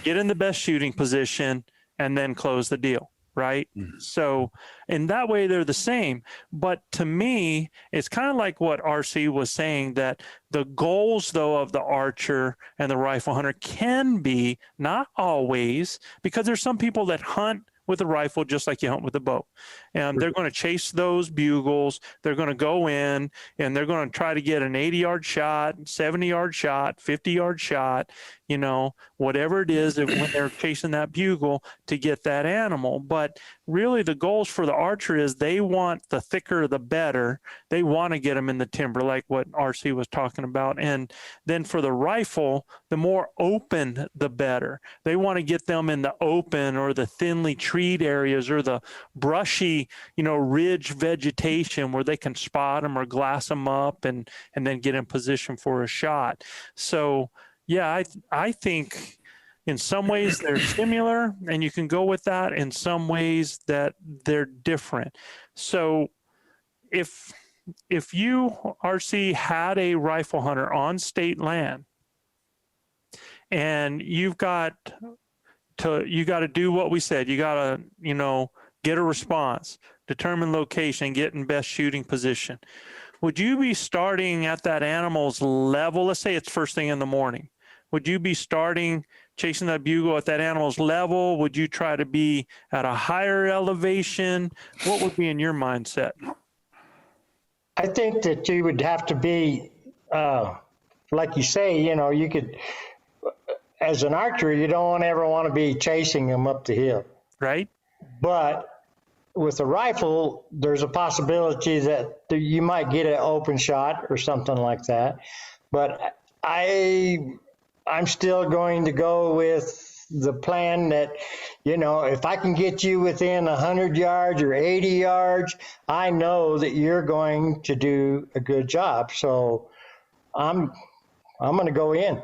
get in the best shooting position, and then close the deal, right? So in that way, they're the same. But to me, it's kind of like what RC was saying, that the goals, though, of the archer and the rifle hunter can be, not always, because there's some people that hunt with a rifle just like you hunt with a bow, and they're going to chase those bugles. They're going to go in and they're going to try to get an 80-yard shot, 70-yard shot, 50-yard shot, you know, whatever it is, when they're chasing that bugle to get that animal. But really the goals for the archer is they want the thicker the better. They want to get them in the timber, like what RC was talking about. And then for the rifle, the more open the better. They want to get them in the open or the thinly treed areas or the brushy, you know, ridge vegetation where they can spot them or glass them up and then get in position for a shot. So yeah, I think in some ways they're similar and you can go with that. In some ways that they're different. So if you, RC, had a rifle hunter on state land and you got to do what we said, you got to, you know, get a response, determine location, get in best shooting position. Would you be starting at that animal's level? Let's say it's first thing in the morning. Would you be starting chasing that bugle at that animal's level? Would you try to be at a higher elevation? What would be in your mindset? I think that you would have to be, like you say, you know, you could, as an archer, you don't ever want to be chasing them up the hill. Right. But with a rifle, there's a possibility that you might get an open shot or something like that. But I'm still going to go with the plan that, you know, if I can get you within 100 yards or 80 yards, I know that you're going to do a good job. So I'm going to go in,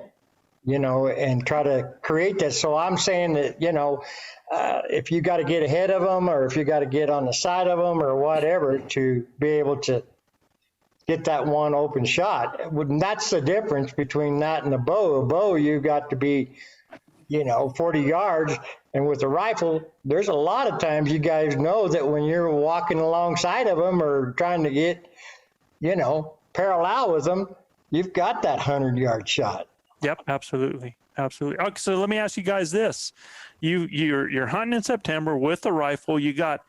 you know, and try to create that. So I'm saying that, you know, if you got to get ahead of them or if you got to get on the side of them or whatever to be able to get that one open shot. That's the difference between that and a bow. A bow, you got to be, you know, 40 yards. And with a rifle, there's a lot of times you guys know that when you're walking alongside of them or trying to get, you know, parallel with them, you've got that 100-yard shot. Yep, absolutely. Absolutely. Okay, so let me ask you guys this. You're hunting in September with a rifle. You got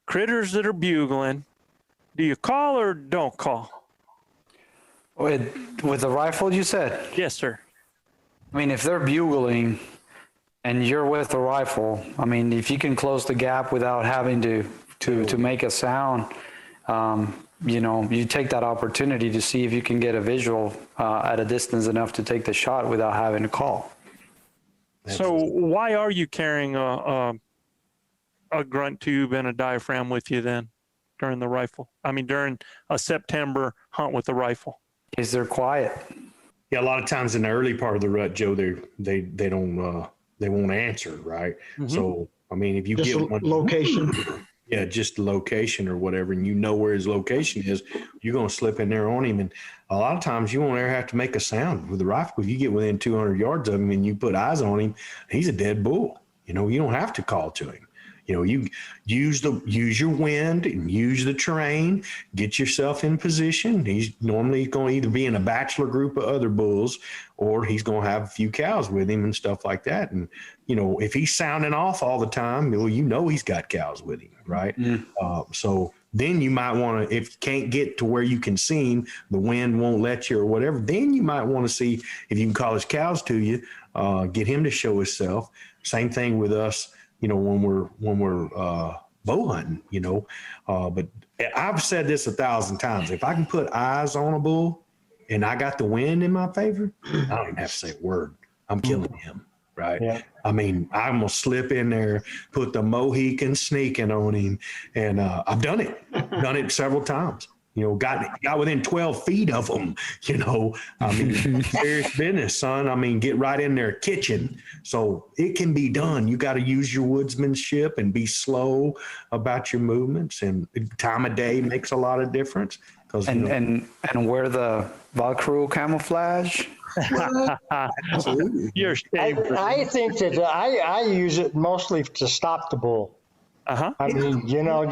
critters that are bugling. Do you call or don't call? With the rifle, you said? Yes, sir. I mean, if they're bugling and you're with the rifle, I mean, if you can close the gap without having to make a sound, you know, you take that opportunity to see if you can get a visual at a distance enough to take the shot without having to call. So why are you carrying a grunt tube and a diaphragm with you then? During the rifle, I mean, during a September hunt with the rifle, is they're quiet. Yeah, a lot of times in the early part of the rut, Joe, they don't they won't answer, right? Mm-hmm. So I mean, if you just get one location, yeah, just the location or whatever, and you know where his location is, you're gonna slip in there on him, and a lot of times you won't ever have to make a sound with the rifle. If you get within 200 yards of him and you put eyes on him, he's a dead bull. You know, you don't have to call to him. You know, you use your wind and use the terrain, get yourself in position. He's normally going to either be in a bachelor group of other bulls or he's going to have a few cows with him and stuff like that. And, you know, if he's sounding off all the time, well, you know, he's got cows with him, right? So then you might want to, if you can't get to where you can see him, the wind won't let you or whatever, then you might want to see if you can call his cows to you, get him to show himself. Same thing with us, you know, when we're bow hunting, you know. But I've said this 1,000 times. If I can put eyes on a bull and I got the wind in my favor, I don't even have to say a word. I'm killing him. Right. Yeah. I mean, I'm going to slip in there, put the Mohican sneaking on him. And I've done it several times, you know, got within 12 feet of them, you know. I mean, serious business, son. I mean, get right in their kitchen. So it can be done. You got to use your woodsmanship and be slow about your movements. And time of day makes a lot of difference. And wear the Velcro camouflage. Your I think that I use it mostly to stop the bull. I mean, you know,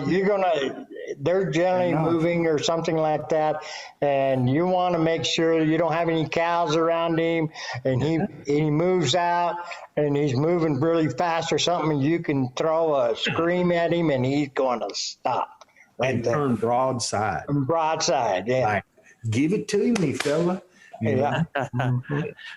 they're generally moving or something like that, and you want to make sure you don't have any cows around him, and he moves out and he's moving really fast or something, and you can throw a scream at him and he's going to stop. Right and there. Turn broadside. Broadside, yeah. Like, give it to me, fella. Yeah.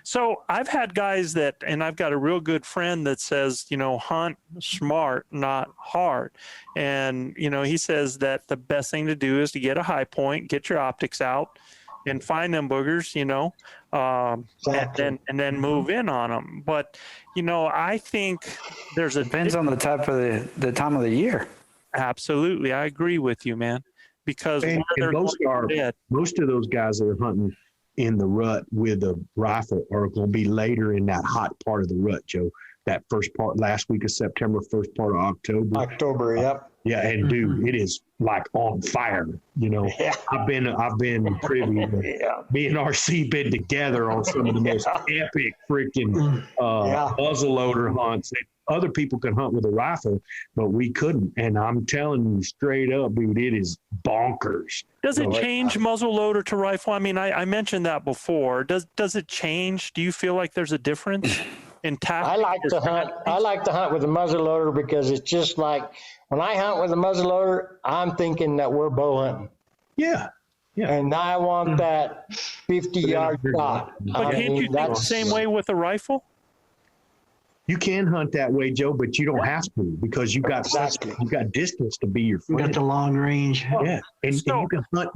So I've had guys and I've got a real good friend that says, you know, hunt smart, not hard. And, you know, he says that the best thing to do is to get a high point, get your optics out and find them boogers, you know, and then move in on them. But, you know, I think depends on the type of the time of the year. Absolutely. I agree with you, man, because most of those guys that are hunting in the rut with a rifle are going to be later in that hot part of the rut, Joe. That first part, last week of September, first part of October. October, yep. Yeah, and dude, it is like on fire. You know, I've been privy to me and RC been together on some of the most epic freaking muzzleloader hunts that other people could hunt with a rifle, but we couldn't. And I'm telling you straight up, dude, it is bonkers. Does it change muzzleloader to rifle? I mean, I mentioned that before. Does it change? Do you feel like there's a difference in tactics? I like to hunt with a muzzleloader because it's just like when I hunt with a muzzleloader, I'm thinking that we're bow hunting. Yeah. Yeah. And I want that 50-yard shot. But can't you think the same way with a rifle? You can hunt that way, Joe, but you don't have to because you got distance to be your friend. You got the long range. Yeah, and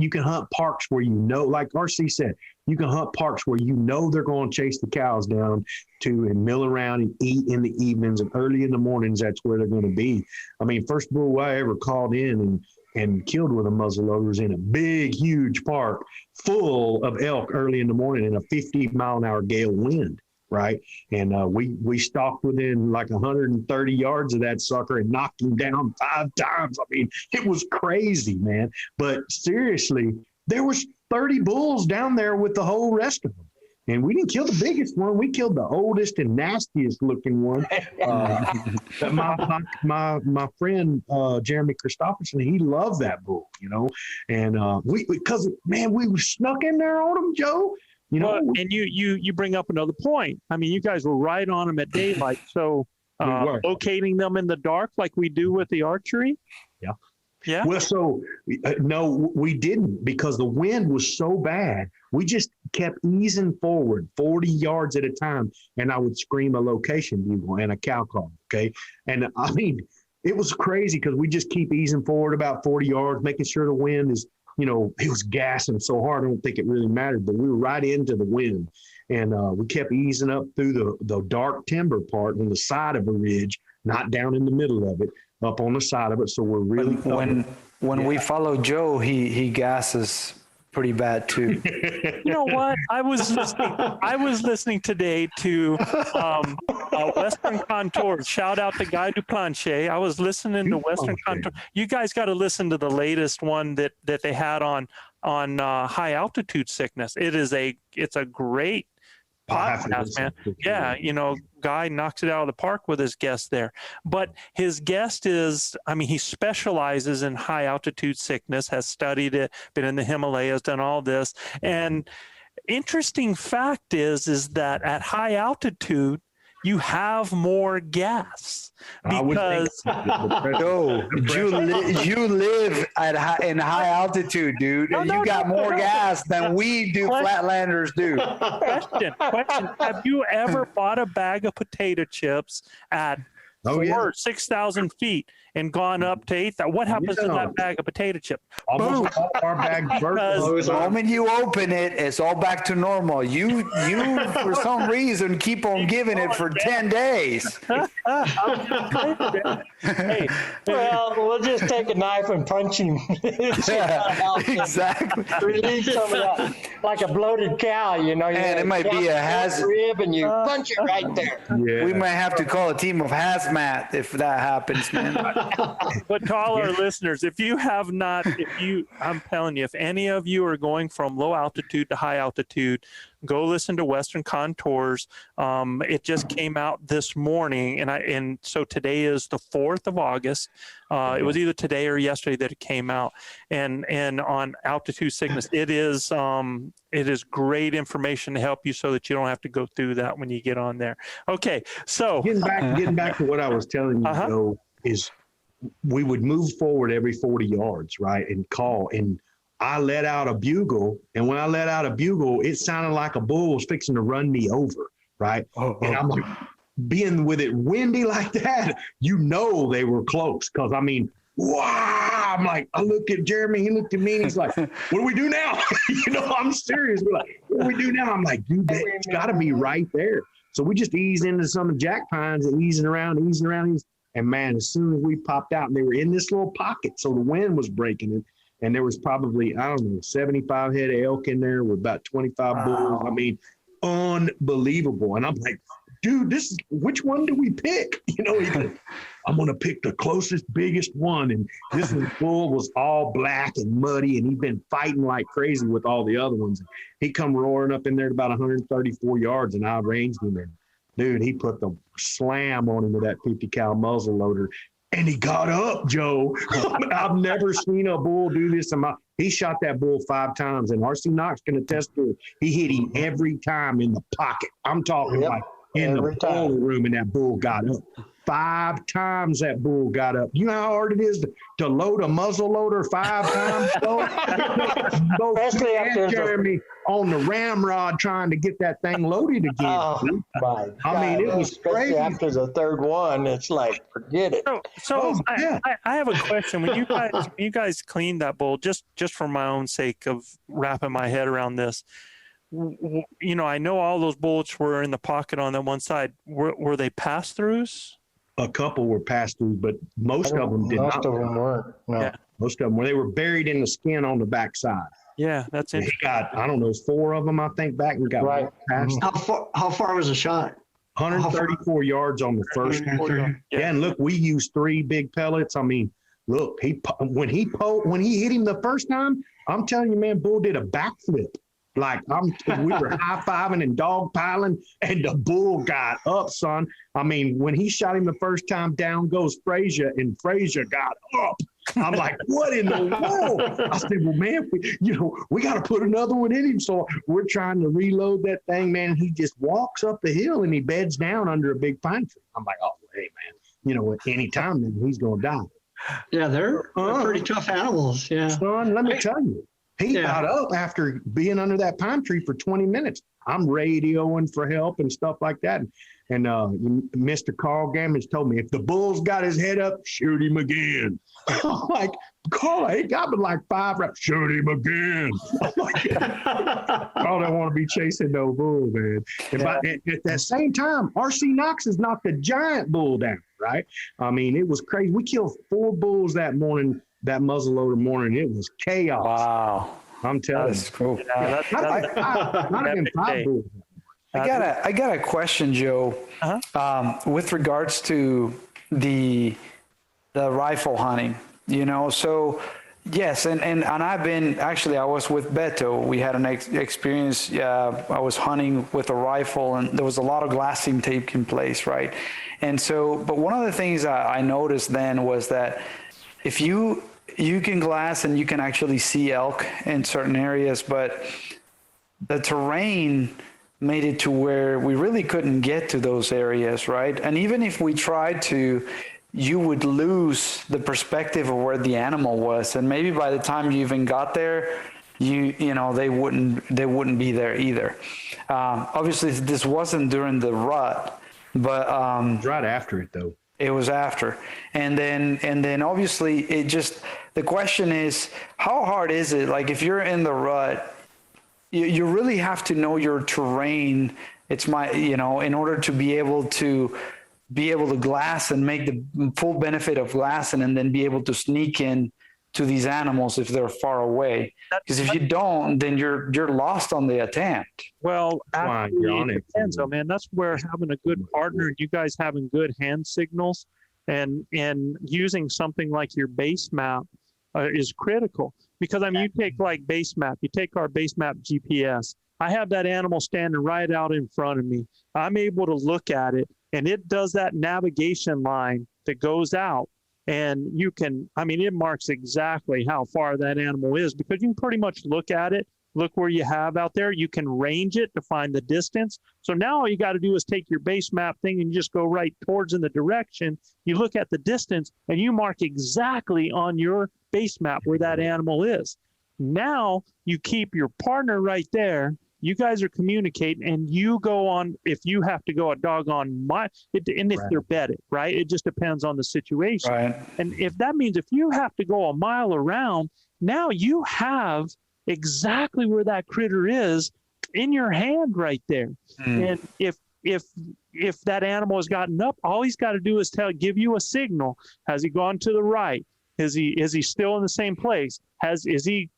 you can hunt parks where you know, like RC said, you can hunt parks where you know they're going to chase the cows down to and mill around and eat in the evenings and early in the mornings. That's where they're going to be. I mean, first bull I ever called in and killed with a muzzleloader was in a big, huge park full of elk early in the morning in a 50-mile-an-hour gale wind. Right. And we stalked within like 130 yards of that sucker and knocked him down 5 times. I mean, it was crazy, man. But seriously, there was 30 bulls down there with the whole rest of them. And we didn't kill the biggest one. We killed the oldest and nastiest looking one. My friend, Jeremy Christopherson, he loved that bull, you know. And we were snuck in there on him, Joe. You know, and you bring up another point. I mean, you guys were right on them at daylight. So locating them in the dark like we do with the archery. Yeah. Yeah. Well, so no, we didn't because the wind was so bad. We just kept easing forward 40 yards at a time. And I would scream a location bugle and a cow call. Okay. And I mean, it was crazy because we just keep easing forward about 40 yards, making sure the wind is, you know, it was gassing so hard. I don't think it really mattered, but we were right into the wind. And we kept easing up through the dark timber part on the side of a ridge, not down in the middle of it, up on the side of it. So we're really when we follow Joe, he gasses pretty bad too. You know what? I was listening today to Western Contours. Shout out to Guy Duplanche. I was listening to Western Contours. You guys got to listen to the latest one that they had on high altitude sickness. It's a great podcast, man. Yeah, you know, Guy knocks it out of the park with his guest there. But his guest he specializes in high altitude sickness, has studied it, been in the Himalayas, done all this. And interesting fact is that at high altitude, you have more gas I would think because Joe, you live in high altitude, dude, and you got more gas than we do flatlanders do. question. Have you ever bought a bag of potato chips at 6,000 feet and gone up to 8,000? What happens to that bag of potato chips? almost all our bags burst. The moment you open it, it's all back to normal. You for some reason keep on giving it for 10 days. Hey, Well, we'll just take a knife and punch him. Exactly. Release some of that, like a bloated cow, you know. And it might be a hazard. rib, and you punch it right there. Yeah. We might have to call a team of hazmat if that happens, man. but to all our listeners, if you have not, I'm telling you, if any of you are going from low altitude to high altitude, go listen to Western Contours. It just came out this morning, and so today is the 4th of August. It was either today or yesterday that it came out, and on altitude sickness, it is great information to help you so that you don't have to go through that when you get on there. Okay, so Getting back to what I was telling you, Joe, is we would move forward every 40 yards, right, and call, and I let out a bugle, and when I let out a bugle, it sounded like a bull was fixing to run me over, right? And I'm like, being with it windy like that, you know they were close, because I mean, wow! I'm like, I looked at Jeremy, he looked at me, and he's like, "What do we do now?" You know, I'm serious. We're like, "What do we do now?" I'm like, "Dude, it's got to be right there." So we just eased into some of the jack pines and easing around. And man, as soon as we popped out, and they were in this little pocket, so the wind was breaking it. And there was probably, 75 head of elk in there with about 25 bulls. I mean, unbelievable. And I'm like, dude, which one do we pick? You know, he's like, I'm going to pick the closest, biggest one. And this bull was all black and muddy, and he'd been fighting like crazy with all the other ones. He come roaring up in there at about 134 yards, and I ranged him. And dude, he put the slam on him with that 50 cal muzzle loader. And he got up, Joe. I've never seen a bull do this. He shot that bull 5 times, and R.C. Knox can attest to it. He hit him every time in the pocket. I'm talking like in the bull room, and that bull got up. 5 times that bull got up. You know how hard it is to load a muzzle loader 5 times? Especially after Jeremy on the ramrod trying to get that thing loaded again. Oh, my God. I mean, it was crazy. After the 3rd one, it's like, forget it. I have a question. When you guys cleaned that bull, just for my own sake of wrapping my head around this, you know, I know all those bullets were in the pocket on that one side. Were they pass-throughs? A couple were pass-throughs, but most of them did not. Most of them weren't. No. Yeah. Most of them were. They were buried in the skin on the backside. Yeah, that's He interesting. got, 4 of them, I think, back and got Right. past. How far was the shot? 134 yards on the first one. Yeah, and look, we used 3 big pellets. I mean, look, when he hit him the first time, I'm telling you, man, bull did a backflip. Like we were high-fiving and dog-piling, and the bull got up, son. I mean, when he shot him the first time, down goes Frazier, and Frazier got up. I'm like, what in the world? I said, well, man, we got to put another one in him. So we're trying to reload that thing, man. He just walks up the hill, and he beds down under a big pine tree. I'm like, oh, hey, man, at any time, then he's going to die. Yeah, they're pretty tough animals. Yeah. Son, let me tell you. He got up after being under that pine tree for 20 minutes. I'm radioing for help and stuff like that. And Mr. Carl Gammons told me, if the bull's got his head up, shoot him again. I'm like, Carl, he got me like 5 reps. Shoot him again. I'm like, Carl don't want to be chasing no bull, man. But at that same time, R.C. Knox is not the giant bull down, right? I mean, it was crazy. We killed 4 bulls that morning. That muzzleloader morning, it was chaos. Wow. I'm telling you. That's cool. Yeah, Not even 5 bulls. I got a question, Joe. With regards to the rifle hunting, so yes, and I've been, actually I was with Beto. We had an experience. I was hunting with a rifle, and there was a lot of glassing taking place, right? And so, but one of the things I noticed then was that if you can glass and you can actually see elk in certain areas, but the terrain made it to where we really couldn't get to those areas, right? And even if we tried to, you would lose the perspective of where the animal was, and maybe by the time you even got there, you know they wouldn't be there either. Obviously, this wasn't during the rut, but right after it though. It was after, and then obviously it just, the question is, how hard is it? Like if you're in the rut, you really have to know your terrain. It's in order to be able to glass and make the full benefit of glassing, and then be able to sneak in to these animals if they're far away. Because if you don't, then you're lost on the attempt. Well, actually, it depends, though, man. That's where having a good partner and you guys having good hand signals and using something like your base map is critical. Because I mean, you take like base map, you take our base map GPS. I have that animal standing right out in front of me. I'm able to look at it, and it does that navigation line that goes out. And you can, I mean, it marks exactly how far that animal is, because you can pretty much look at it, look where you have out there. You can range it to find the distance. So now all you got to do is take your base map thing and just go right towards in the direction. You look at the distance and you mark exactly on your base map where that animal is. Now you keep your partner right there. You guys are communicating, and you go on, if you have to go a doggone mile, and if they're bedded, right? It just depends on the situation. Right. And if that means if you have to go a mile around, now you have exactly where that critter is in your hand right there. And if that animal has gotten up, all he's got to do is give you a signal. Has he gone to the right? Is he still in the same place? Has he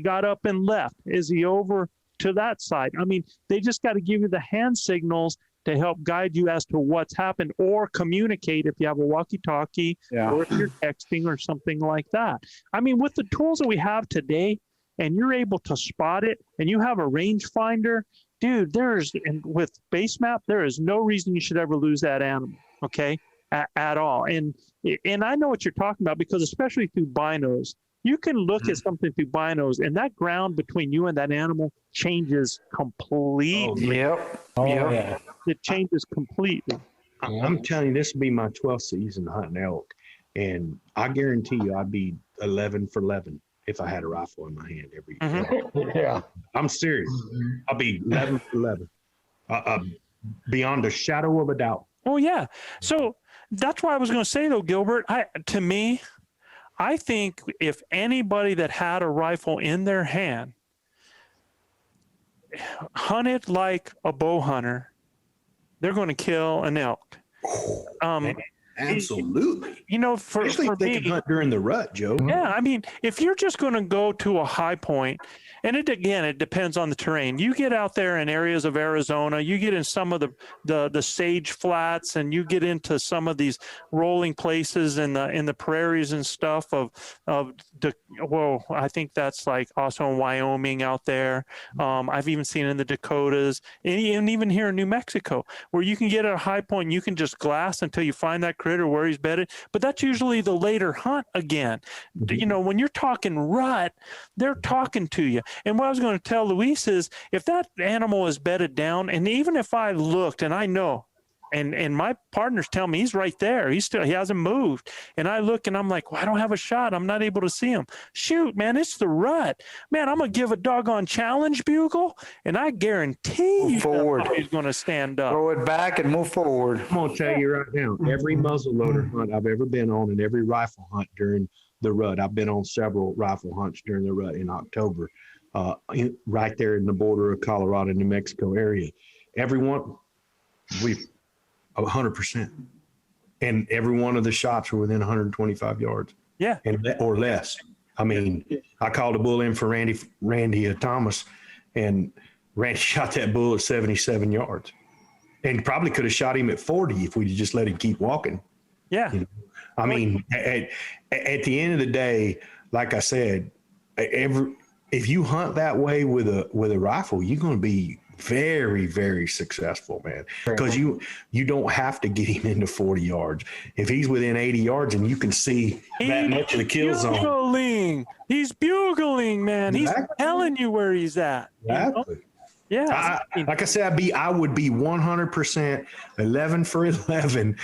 got up and left? Is he over to that side? I mean, they just got to give you the hand signals to help guide you as to what's happened, or communicate if you have a walkie-talkie, or if you're texting or something like that. I mean, with the tools that we have today, and you're able to spot it, and you have a rangefinder, dude, and with base map, there is no reason you should ever lose that animal, okay, at all. And I know what you're talking about, because especially through binos, you can look at something through binos, and that ground between you and that animal changes completely. Yeah. It changes completely. I'm telling you, this will be my 12th season hunting elk, and I guarantee you I'd be 11 for 11 if I had a rifle in my hand every day. Yeah. I'm serious. I'll be 11 for 11, beyond a shadow of a doubt. Oh, yeah. So that's why I was going to say, though, Gilbert, to me, I think if anybody that had a rifle in their hand hunted like a bow hunter, they're going to kill an elk. Absolutely. For they me, can hunt during the rut, Joe. Yeah, I mean, if you're just going to go to a high point, and it depends on the terrain. You get out there in areas of Arizona, you get in some of the sage flats, and you get into some of these rolling places in the prairies and stuff I think that's like also in Wyoming out there. I've even seen it in the Dakotas, and even here in New Mexico, where you can get at a high point and you can just glass until you find that critter where he's bedded. But that's usually the later hunt again. When you're talking rut, they're talking to you. And what I was going to tell Luis is, if that animal is bedded down, and even if I looked and I know, and my partners tell me he's right there, he hasn't moved, and I look and I'm like, well, I don't have a shot, I'm not able to see him. Shoot, man, it's the rut, man. I'm gonna give a doggone challenge bugle, and I guarantee you forward, he's gonna stand up, throw it back, and move forward. I'm gonna tell you right now, every muzzleloader hunt I've ever been on, and every rifle hunt during the rut, I've been on several rifle hunts during the rut in October, right there in the border of Colorado, New Mexico area. Everyone, 100%, and every one of the shots were within 125 yards. Yeah, or less. I mean, I called a bull in for Randy Thomas, and Randy shot that bull at 77 yards, and probably could have shot him at 40 if we'd just let him keep walking. Yeah, I mean, at the end of the day, like I said, if you hunt that way with a rifle, you're going to be very, very successful, man. Because you don't have to get him into 40 yards. If he's within 80 yards and you can see that much of the kill zone. He's bugling, man. Exactly. He's telling you where he's at. Exactly. Yeah. Like I said, I would be 100% 11 for 11.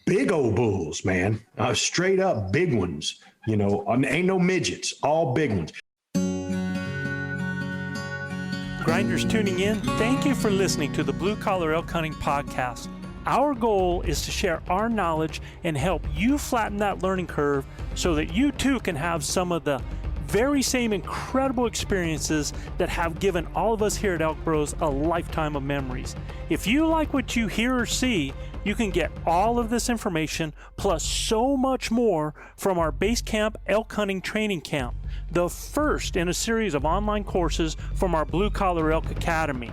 Big old bulls, man. Straight up big ones. Ain't no midgets, all big ones. Grinders tuning in, thank you for listening to the Blue Collar Elk Hunting Podcast. Our goal is to share our knowledge and help you flatten that learning curve so that you too can have some of the very same incredible experiences that have given all of us here at Elk Bros a lifetime of memories. If you like what you hear or see, you can get all of this information plus so much more from our Base Camp Elk Hunting Training Camp, the first in a series of online courses from our Blue Collar Elk Academy.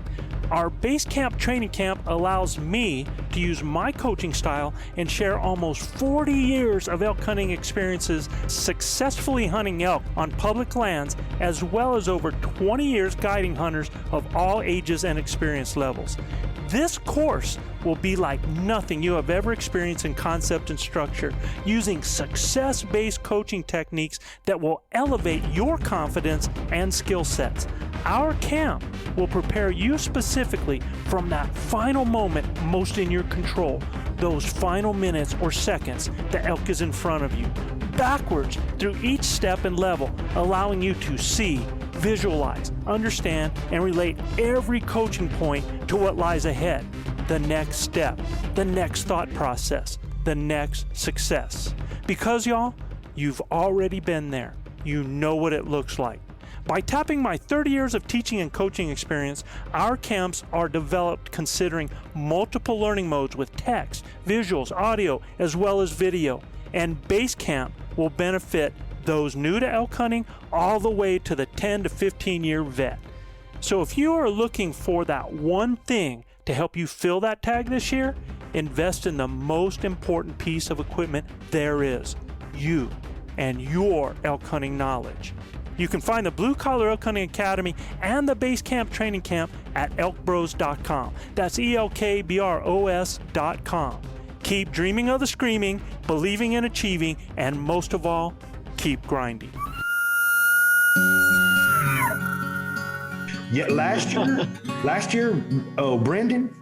Our Base Camp Training Camp allows me to use my coaching style and share almost 40 years of elk hunting experiences successfully hunting elk on public lands, as well as over 20 years guiding hunters of all ages and experience levels. This course will be like nothing you have ever experienced in concept and structure, using success-based coaching techniques that will elevate your confidence and skill sets. Our camp will prepare you specifically from that final moment most in your control, those final minutes or seconds the elk is in front of you, backwards through each step and level, allowing you to see, visualize, understand, and relate every coaching point to what lies ahead, the next step, the next thought process, the next success. Because y'all, you've already been there. You know what it looks like. By tapping my 30 years of teaching and coaching experience, our camps are developed considering multiple learning modes with text, visuals, audio, as well as video. And Base Camp will benefit those new to elk hunting all the way to the 10 to 15 year vet. So if you are looking for that one thing to help you fill that tag this year, invest in the most important piece of equipment there is, you and your elk hunting knowledge. You can find the Blue Collar Elk Hunting Academy and the Base Camp Training Camp at elkbros.com. That's ELKBROS.com. Keep dreaming of the screaming, believing in achieving, and most of all, keep grinding. Yeah, last year, Brendan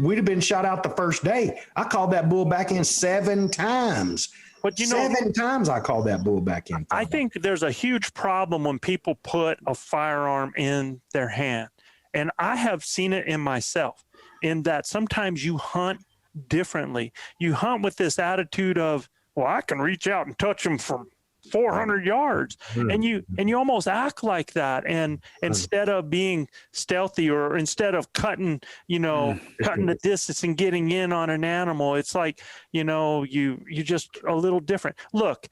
we'd have been shot out the first day. I called that bull back in 7 times. But 7 times I called that bull back in. I think there's a huge problem when people put a firearm in their hand. And I have seen it in myself, in that sometimes you hunt differently. You hunt with this attitude of, well, I can reach out and touch them from 400 yards. And you almost act like that. And instead of being stealthy, or instead of cutting the distance and getting in on an animal, it's like, you just a little different. Look,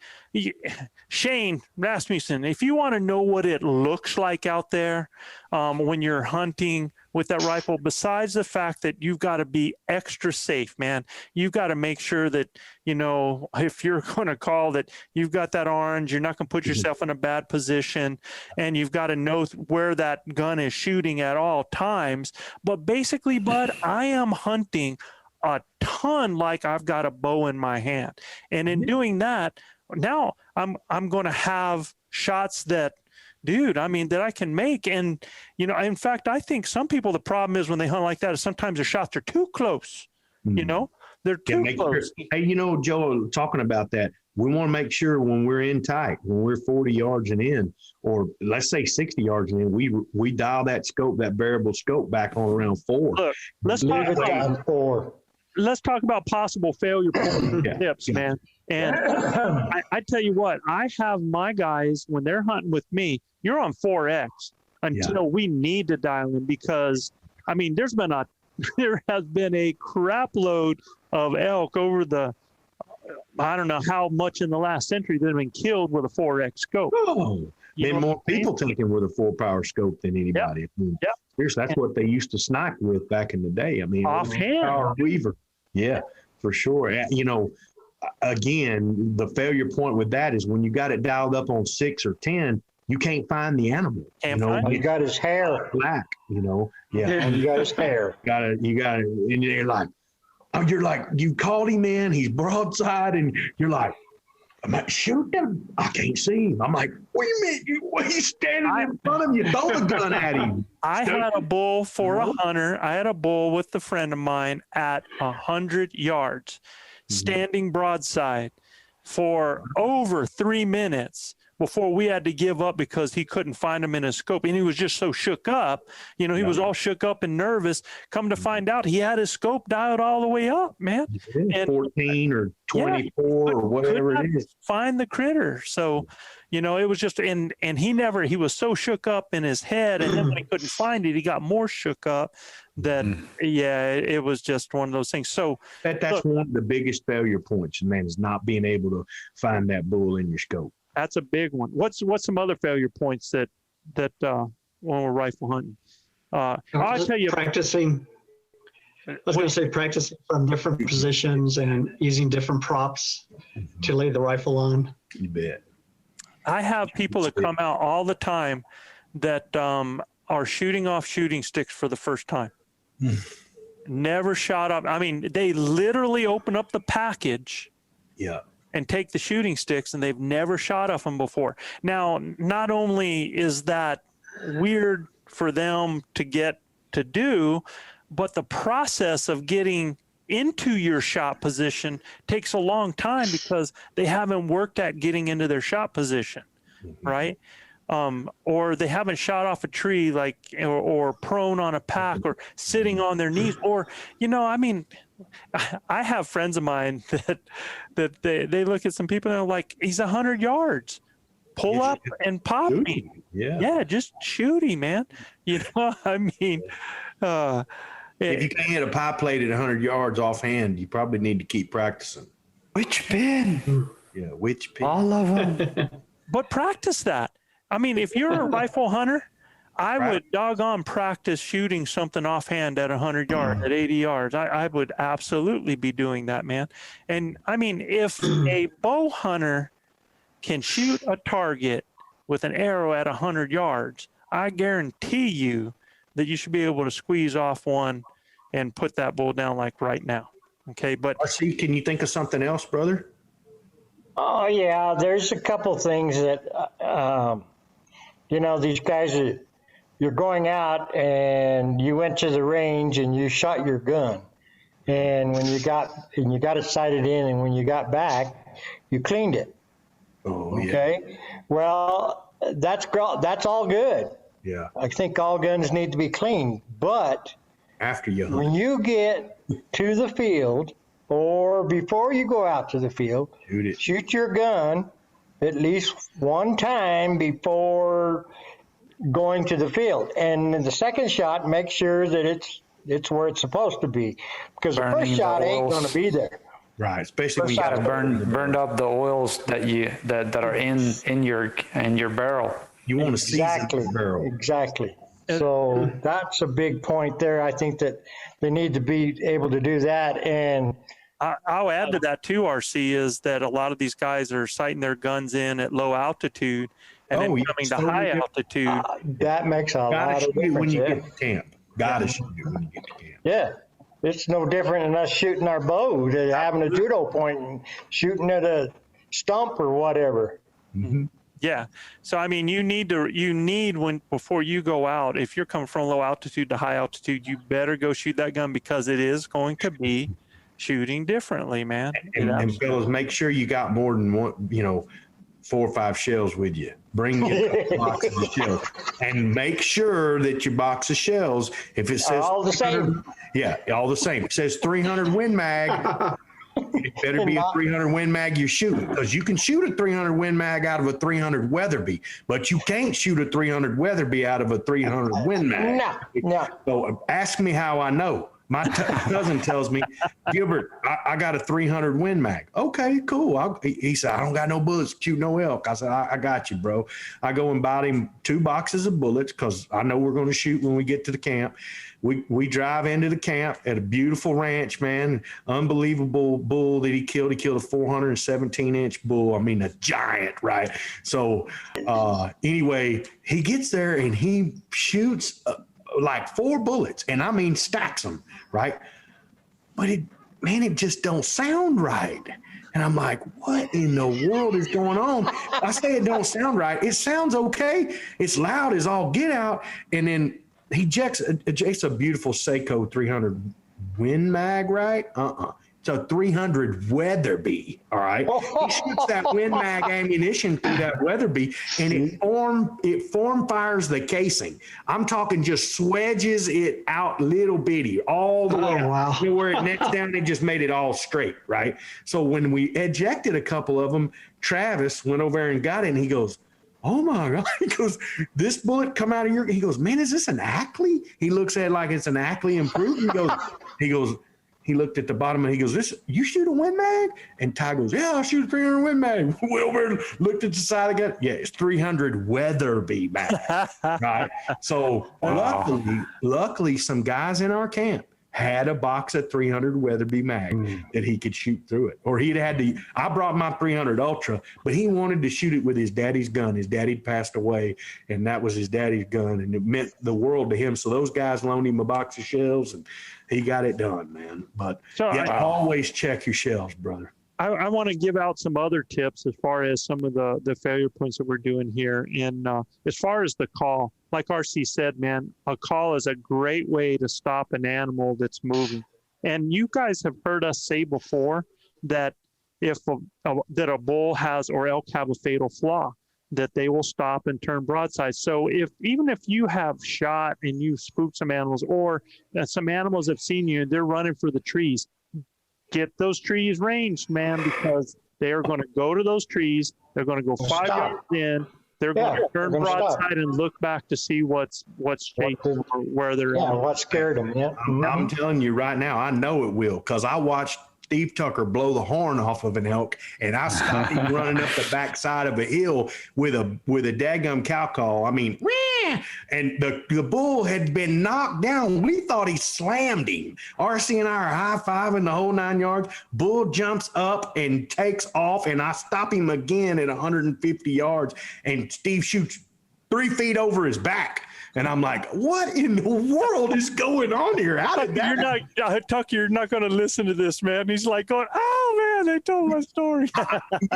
Shane Rasmussen, if you want to know what it looks like out there when you're hunting with that rifle, besides the fact that you've got to be extra safe, man, you've got to make sure that, if you're going to call, that you've got that orange, you're not going to put yourself in a bad position, and you've got to know where that gun is shooting at all times. But basically, bud, I am hunting a ton like I've got a bow in my hand. And in doing that, now I'm going to have shots that, dude, that I can make. And, in fact, I think some people, the problem is when they hunt like that is sometimes their shots are too close, they're too close. Sure. Hey, Joe, talking about that, we want to make sure when we're in tight, when we're 40 yards and in, or let's say 60 yards and in, we dial that variable scope back on around 4. Look, let's talk about possible failure tips, man. And I tell you what, I have my guys, when they're hunting with me, you're on 4X until we need to dial in, because there has been a crap load of elk over the, I don't know how much in the last century that have been killed with a 4X scope. Oh, more people taken with a 4-power scope than anybody. Seriously, that's what they used to snipe with back in the day. Offhand. Power Weaver. Yeah, for sure. Again, the failure point with that is when you got it dialed up on 6 or 10, you can't find the animal. You got his hair black. You got his hair. You got it, and you're like, you called him in. He's broadside, and you're like, I'm like, shoot them. I can't see him. I'm like, what do you mean? He's standing in front of you. Throw the gun at him. I had a bull for a hunter. I had a bull with a friend of mine at 100 yards, standing broadside for over 3 minutes before we had to give up because he couldn't find him in his scope. And he was just so shook up. You know, he was all shook up and nervous. Come to find out, he had his scope dialed all the way up, man. And 14 or 24 or whatever it is. Find the critter. So, you know, it was just, and he was so shook up in his head. And then when he couldn't find it, he got more shook up that, it was just one of those things. So that's one of the biggest failure points, man, is not being able to find that bull in your scope. That's a big one. What's some other failure points that when we're rifle hunting? I'll tell you, practicing. I was going to say practicing from different positions and using different props to lay the rifle on. You bet. I have people that come out all the time that are shooting off shooting sticks for the first time. Never shot up. I mean, they literally open up the package. Yeah. And take the shooting sticks, and they've never shot off them before. Now, not only is that weird for them to get to do, but the process of getting into your shot position takes a long time because they haven't worked at getting into their shot position, right? Or they haven't shot off a tree, like, or prone on a pack, or sitting on their knees, or, you know, I mean, I have friends of mine that they look at some people and they're like, he's 100 yards, pull up and pop me. Yeah, just shoot him, man. You know, I mean, if you can't hit a pie plate at 100 yards offhand, you probably need to keep practicing. Which pin? Yeah, which pin? All of them. But practice that. I mean, if you're a rifle hunter, I would doggone practice shooting something offhand at 100 yards, at 80 yards. I would absolutely be doing that, man. And I mean, if a bow hunter can shoot a target with an arrow at 100 yards, I guarantee you that you should be able to squeeze off one and put that bull down like right now. Okay, but RC, can you think of something else, brother? Oh yeah, there's a couple things that you know, these guys you're going out and you went to the range and you shot your gun, and when you got it sighted in, and when you got back, you cleaned it. Oh, okay. Yeah. Well, that's all good. Yeah. I think all guns need to be cleaned, but after you hunt, when you get to the field, or before you go out to the field, shoot your gun at least one time before going to the field. And in the second shot, make sure that it's where it's supposed to be, because the first shot ain't going to be there. Right, especially when you got burned up the oils that are in your barrel. You want to season the barrel. Exactly. So that's a big point there. I think that they need to be able to do that. And I'll add to that too, RC, is that a lot of these guys are sighting their guns in at low altitude and then coming to high altitude. That makes a lot of difference. When you get to camp. Gotta shoot it when you get to camp. Yeah. It's no different than us shooting our bow, to having a judo point and shooting at a stump or whatever. Mm-hmm. Yeah. So, I mean, before you go out, if you're coming from low altitude to high altitude, you better go shoot that gun, because it is going to be shooting differently, man. And fellas, make sure you got more than one, 4 or 5 shells with you. Bring you a couple boxes of shells, and make sure that your box of shells, if it says all the same, all the same. It says 300 Win Mag. It better be a 300 Win Mag you're shooting, because you can shoot a 300 Win Mag out of a 300 Weatherby, but you can't shoot a 300 Weatherby out of a 300 Win Mag. No. So ask me how I know. My cousin tells me, Gilbert, I got a 300 Win Mag. Okay, cool. He said, I don't got no bullets to shoot no elk. I said, I got you, bro. I go and buy him 2 boxes of bullets, because I know we're going to shoot when we get to the camp. We drive into the camp at a beautiful ranch, man. Unbelievable bull that he killed. He killed a 417-inch bull. I mean, a giant, right? So anyway, he gets there and he shoots like 4 bullets, and I mean stacks them, right? But man, it just don't sound right. And I'm like, what in the world is going on? I say it don't sound right. It sounds okay. It's loud as all get out. And then he ejects a beautiful Seiko 300 Win Mag, right? It's a 300 Weatherby, all right? He shoots that Win Mag ammunition through that Weatherby, and it form fires the casing. I'm talking just swedges it out little bitty all the way. Wow. You know, where it nets down, they just made it all straight, right? So when we ejected a couple of them, Travis went over there and got it, and he goes, oh my God. He goes, this bullet come out of your, he goes, man, is this an Ackley? He looks at it like it's an Ackley improved. He looked at the bottom and he goes, "This, you shoot a Win Mag?" And Ty goes, "Yeah, I shoot a 300 Win Mag." Went over and looked at the side of the gun. Yeah, it's 300 Weatherby mag. Right. So luckily, some guys in our camp had a box of 300 Weatherby mag that he could shoot through it. Or he'd had to, I brought my 300 Ultra, but he wanted to shoot it with his daddy's gun. His daddy passed away, and that was his daddy's gun, and it meant the world to him. So those guys loaned him a box of shells, and he got it done, man. But always check your shells, brother. I want to give out some other tips as far as some of the failure points that we're doing here. And as far as the call, like RC said, man, a call is a great way to stop an animal that's moving. And you guys have heard us say before that if that a bull has or elk have a fatal flaw, that they will stop and turn broadside. So even if you have shot and you spooked some animals, or some animals have seen you and they're running for the trees, get those trees ranged, man, because they are going to go to those trees. They're going to go 5 yards in. They're going to turn broadside and look back to see what's chasing or where they're at. Yeah, what scared them. Yeah, I'm telling you right now, I know it will, because I watched Steve Tucker blow the horn off of an elk, and I saw him running up the backside of a hill with a daggum cow call. I mean, and the bull had been knocked down. We thought he slammed him. RC and I are high-fiving the whole 9 yards. Bull jumps up and takes off, and I stop him again at 150 yards, and Steve shoots 3 feet over his back. And I'm like, what in the world is going on here? How did that Tucker, you're not going to listen to this, man. He's like going, oh, man, they told my story.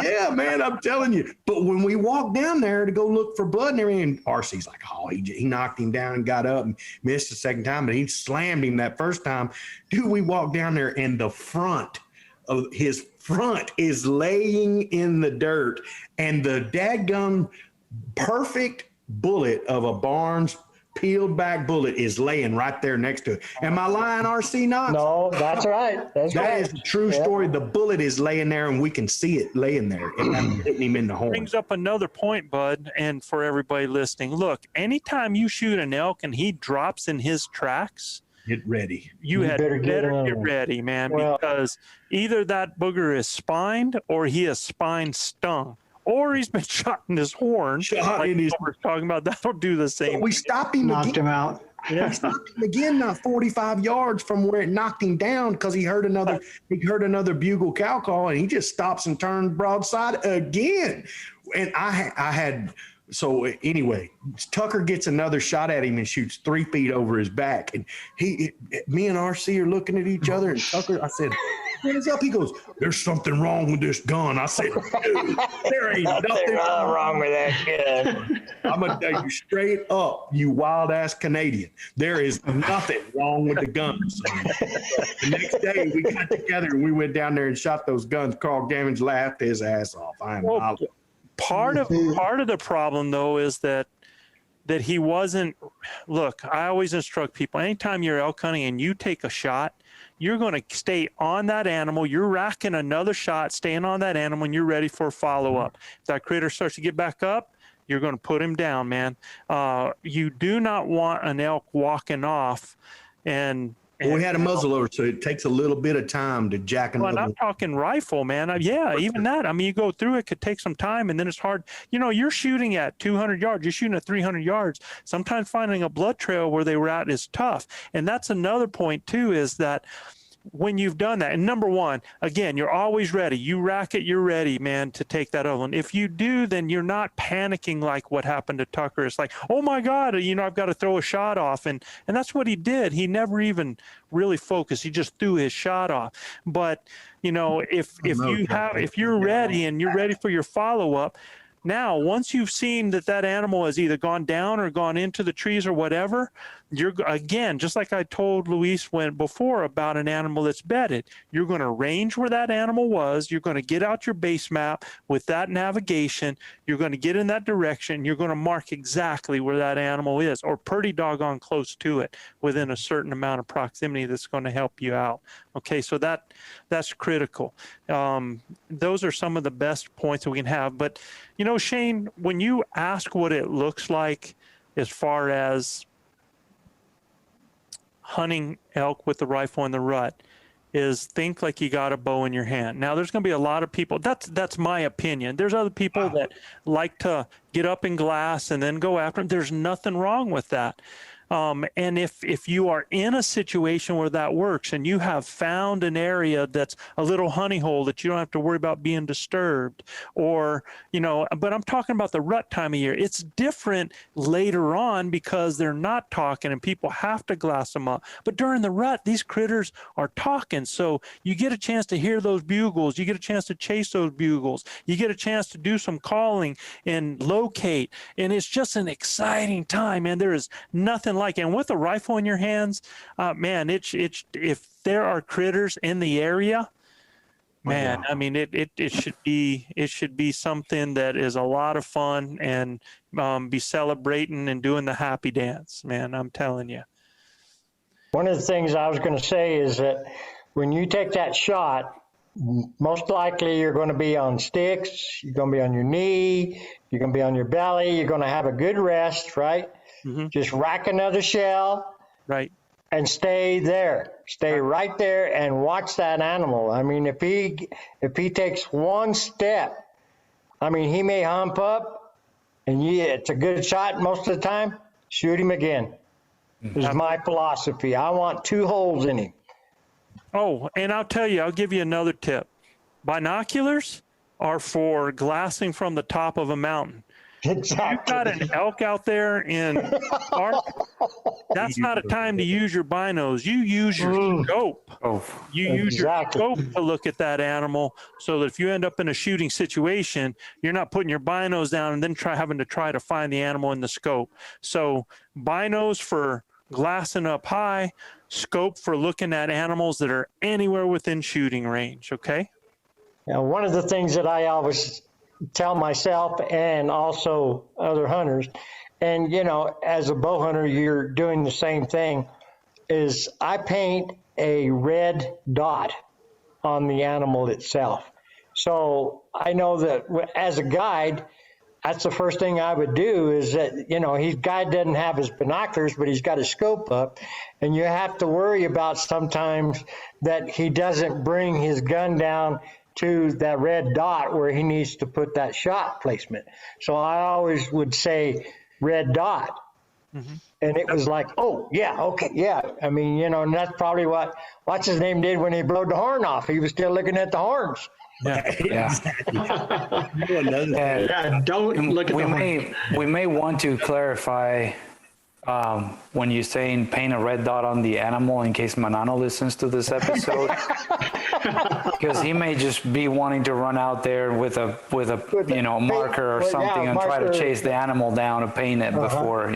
Yeah, man, I'm telling you. But when we walked down there to go look for blood and everything, RC's like, oh, he knocked him down and got up and missed the second time, but he slammed him that first time. Dude, we walked down there, and the front of his front is laying in the dirt, and the dadgum perfect bullet of a Barnes peeled back bullet is laying right there next to it. Am I lying, RC Knox? No, that's right. That is a true story. The bullet is laying there, and we can see it laying there, and I'm hitting him in the horn. Brings up another point, Bud, and for everybody listening. Look, anytime you shoot an elk and he drops in his tracks, get ready. You better get ready, man, because either that booger is spined or he is spine stung. Or he's been shot in his horn. We're talking about that'll do the same. So we stopped him. Knocked him out. Yeah, we stopped him again, not 45 yards from where it knocked him down, because he heard another bugle cow call, and he just stops and turns broadside again. And so anyway, Tucker gets another shot at him and shoots 3 feet over his back. And me and RC are looking at each other, and Tucker, I said, what is up? He goes, there's something wrong with this gun. I said, dude, there ain't nothing wrong with that gun. I'm going to tell you straight up, you wild ass Canadian. There is nothing wrong with the guns. The next day we got together and we went down there and shot those guns. Carl Gammons laughed his ass off. Part of the problem though is that he wasn't. Look, I always instruct people, anytime you're elk hunting and you take a shot, you're going to stay on that animal. You're racking another shot, staying on that animal, and you're ready for a follow-up. If that critter starts to get back up, you're going to put him down, man. You do not want an elk walking off and we had a muzzle over, so it takes a little bit of time to jack another. Well, I'm talking rifle, man. Yeah, even that. I mean, you go through it, could take some time, and then it's hard. You know, you're shooting at 200 yards. You're shooting at 300 yards. Sometimes finding a blood trail where they were at is tough. And that's another point, too, is that when you've done that, and number one, again, you're always ready. You rack it, you're ready, man, to take that other one. If you do, then you're not panicking like what happened to Tucker. It's like, oh my God, I've got to throw a shot off. And that's what he did. He never even really focused. He just threw his shot off. But, if you're ready and you're ready for your follow-up, now, once you've seen that animal has either gone down or gone into the trees or whatever, you're, again, just like I told Luis before about an animal that's bedded, you're going to range where that animal was. You're going to get out your base map with that navigation. You're going to get in that direction. You're going to mark exactly where that animal is, or pretty doggone close to it within a certain amount of proximity that's going to help you out. Okay, so that's critical. Those are some of the best points that we can have. But, Shane, when you ask what it looks like as far as hunting elk with the rifle in the rut, is think like you got a bow in your hand. Now, there's going to be a lot of people, that's my opinion. There's other people that like to get up in glass and then go after them. There's nothing wrong with that. And if you are in a situation where that works and you have found an area that's a little honey hole that you don't have to worry about being disturbed, or, but I'm talking about the rut time of year. It's different later on because they're not talking and people have to glass them up. But during the rut, these critters are talking. So you get a chance to hear those bugles. You get a chance to chase those bugles. You get a chance to do some calling and locate. And it's just an exciting time, man. There is nothing like, and with a rifle in your hands, man, it's if there are critters in the area, man, I mean, it should be something that is a lot of fun and be celebrating and doing the happy dance, man. I'm telling you. One of the things I was going to say is that when you take that shot, most likely you're going to be on sticks, you're going to be on your knee, you're going to be on your belly, you're going to have a good rest, right? Mm-hmm. Just rack another shell, right, and stay there. Stay right there and watch that animal. I mean, if he takes one step, I mean, he may hump up, and it's a good shot most of the time. Shoot him again. Mm-hmm. This is my philosophy. I want 2 holes in him. Oh, and I'll tell you, I'll give you another tip. Binoculars are for glassing from the top of a mountain. Exactly. You've got an elk out there in park. That's not a time to use your binos. You use your scope. You use your scope to look at that animal, so that if you end up in a shooting situation, you're not putting your binos down and then having to try to find the animal in the scope. So binos for glassing up high, scope for looking at animals that are anywhere within shooting range. Okay. Now, one of the things that I always tell myself and also other hunters, and as a bow hunter, you're doing the same thing, is I paint a red dot on the animal itself. So I know that as a guide, that's the first thing I would do, is that, his guide doesn't have his binoculars, but he's got his scope up, and you have to worry about sometimes that he doesn't bring his gun down to that red dot where he needs to put that shot placement. So I always would say red dot. Mm-hmm. And it was like, oh, yeah, okay, yeah. I mean, and that's probably what's his name did when he blowed the horn off. He was still looking at the horns. Yeah. Don't look at the horn. We may want to clarify when you're saying paint a red dot on the animal, in case Manano listens to this episode, because he may just be wanting to run out there with a marker or something and try to chase the animal down and paint it before.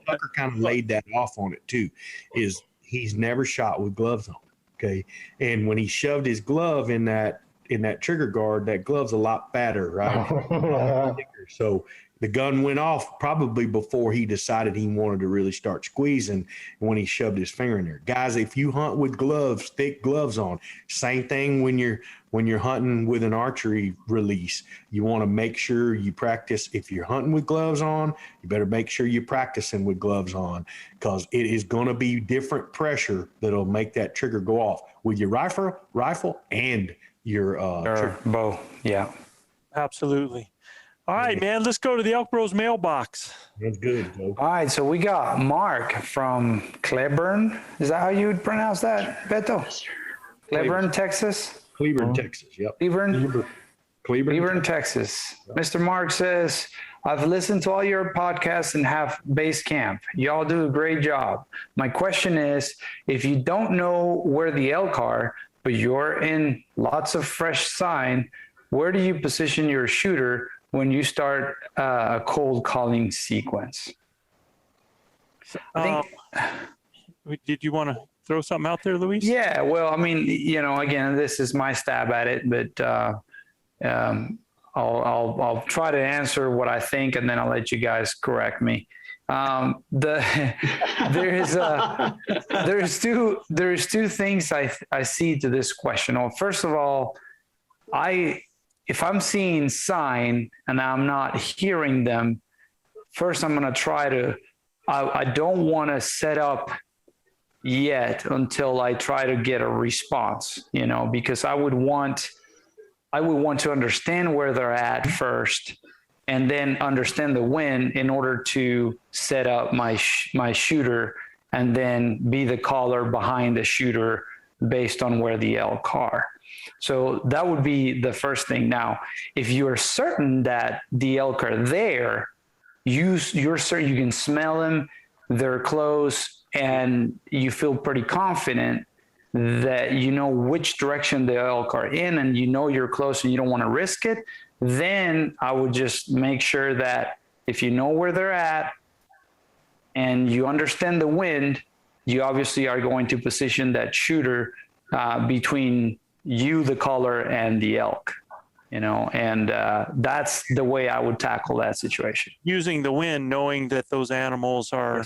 Tucker kind of laid that off on it too. Is he's never shot with gloves on. Okay, and when he shoved his glove in that trigger guard, that glove's a lot fatter, right? So the gun went off probably before he decided he wanted to really start squeezing when he shoved his finger in there. Guys, if you hunt with gloves, thick gloves on, same thing when you're hunting with an archery release. You want to make sure you practice. If you're hunting with gloves on, you better make sure you're practicing with gloves on, because it is going to be different pressure that'll make that trigger go off with your rifle and your bow. Yeah, absolutely. All right, man, let's go to the Elk Bros mailbox. That's good, Joe. All right, so we got Mark from Cleburne. Is that how you would pronounce that, Beto? Cleburne, Texas? Cleburne, Texas. Yep. Cleburne, Texas. Mr. Mark says, I've listened to all your podcasts and have base camp. Y'all do a great job. My question is, if you don't know where the elk are, but you're in lots of fresh sign, where do you position your shooter when you start a cold calling sequence? I think, did you want to throw something out there, Luis? Yeah, well, I mean, you know, again, this is my stab at it, but I'll try to answer what I think, and then I'll let you guys correct me. There's two things I see to this question. Well, first of all, if I'm seeing sign and I'm not hearing them, first I'm going to try to, I don't want to set up yet until I try to get a response, you know, because I would want to understand where they're at first and then understand the wind in order to set up my shooter and then be the caller behind the shooter based on where the elk are. So that would be the first thing. Now, if you are certain that the elk are there, you're certain you can smell them, they're close, and you feel pretty confident that you know which direction the elk are in and you know you're close and you don't want to risk it, then I would just make sure that if you know where they're at and you understand the wind, you obviously are going to position that shooter between you, the caller, and the elk, you know, and that's the way I would tackle that situation. Using the wind, knowing that those animals are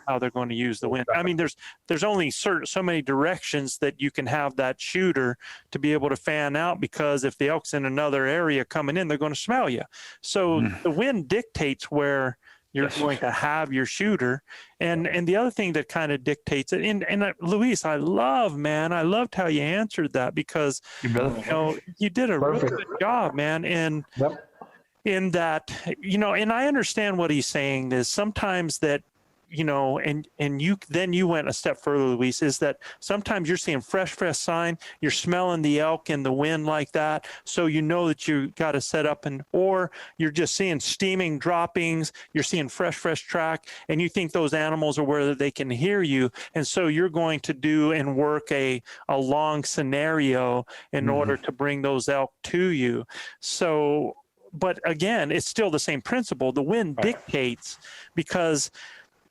how they're going to use the wind. I mean, there's only so many directions that you can have that shooter to be able to fan out, because if the elk's in another area coming in, they're going to smell you. So the wind dictates where you're going to have your shooter. And the other thing that kind of dictates it, and Luis, I loved how you answered that, because you know, you did a really good job, man. And in that, you know, and I understand what he's saying is sometimes that, you know, and you went a step further, Luis, is that sometimes you're seeing fresh sign, you're smelling the elk in the wind like that, so you know that you got to set up, or you're just seeing steaming droppings, you're seeing fresh track, and you think those animals are where they can hear you, and so you're going to do and work a long scenario in order to bring those elk to you. So, but again, it's still the same principle. The wind dictates, because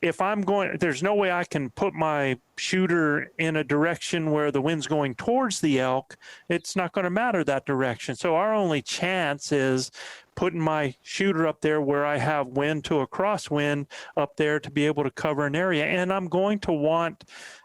if I'm going, there's no way I can put my shooter in a direction where the wind's going towards the elk. It's not going to matter that direction. So our only chance is putting my shooter up there where I have wind to a crosswind up there to be able to cover an area. And I'm going to want,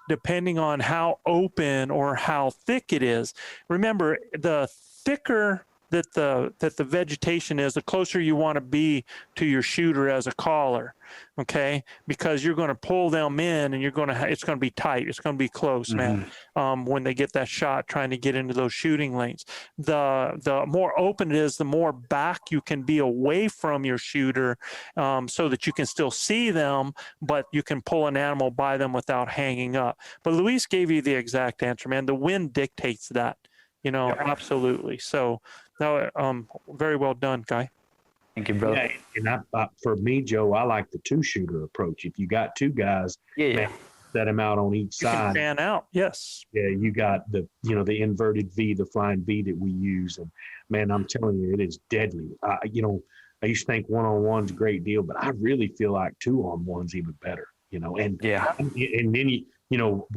depending on how open or how thick it is. Remember, the thicker that the vegetation is, the closer you want to be to your shooter as a caller, okay? Because you're going to pull them in, and it's going to be tight. It's going to be close, man. When they get that shot, trying to get into those shooting lanes, the more open it is, the more back you can be away from your shooter, so that you can still see them, but you can pull an animal by them without hanging up. But Luis gave you the exact answer, man. The wind dictates that, you know, absolutely. So. No, very well done, Guy. Thank you, brother. Yeah, and for me, Joe, I like the two-shooter approach. If you got two guys, man, set them out on each side. Fan out, yes. Yeah, you got the inverted V, the flying V that we use, and man, I'm telling you, it is deadly. I used to think one-on-one's a great deal, but I really feel like two-on-one's even better. You know, and then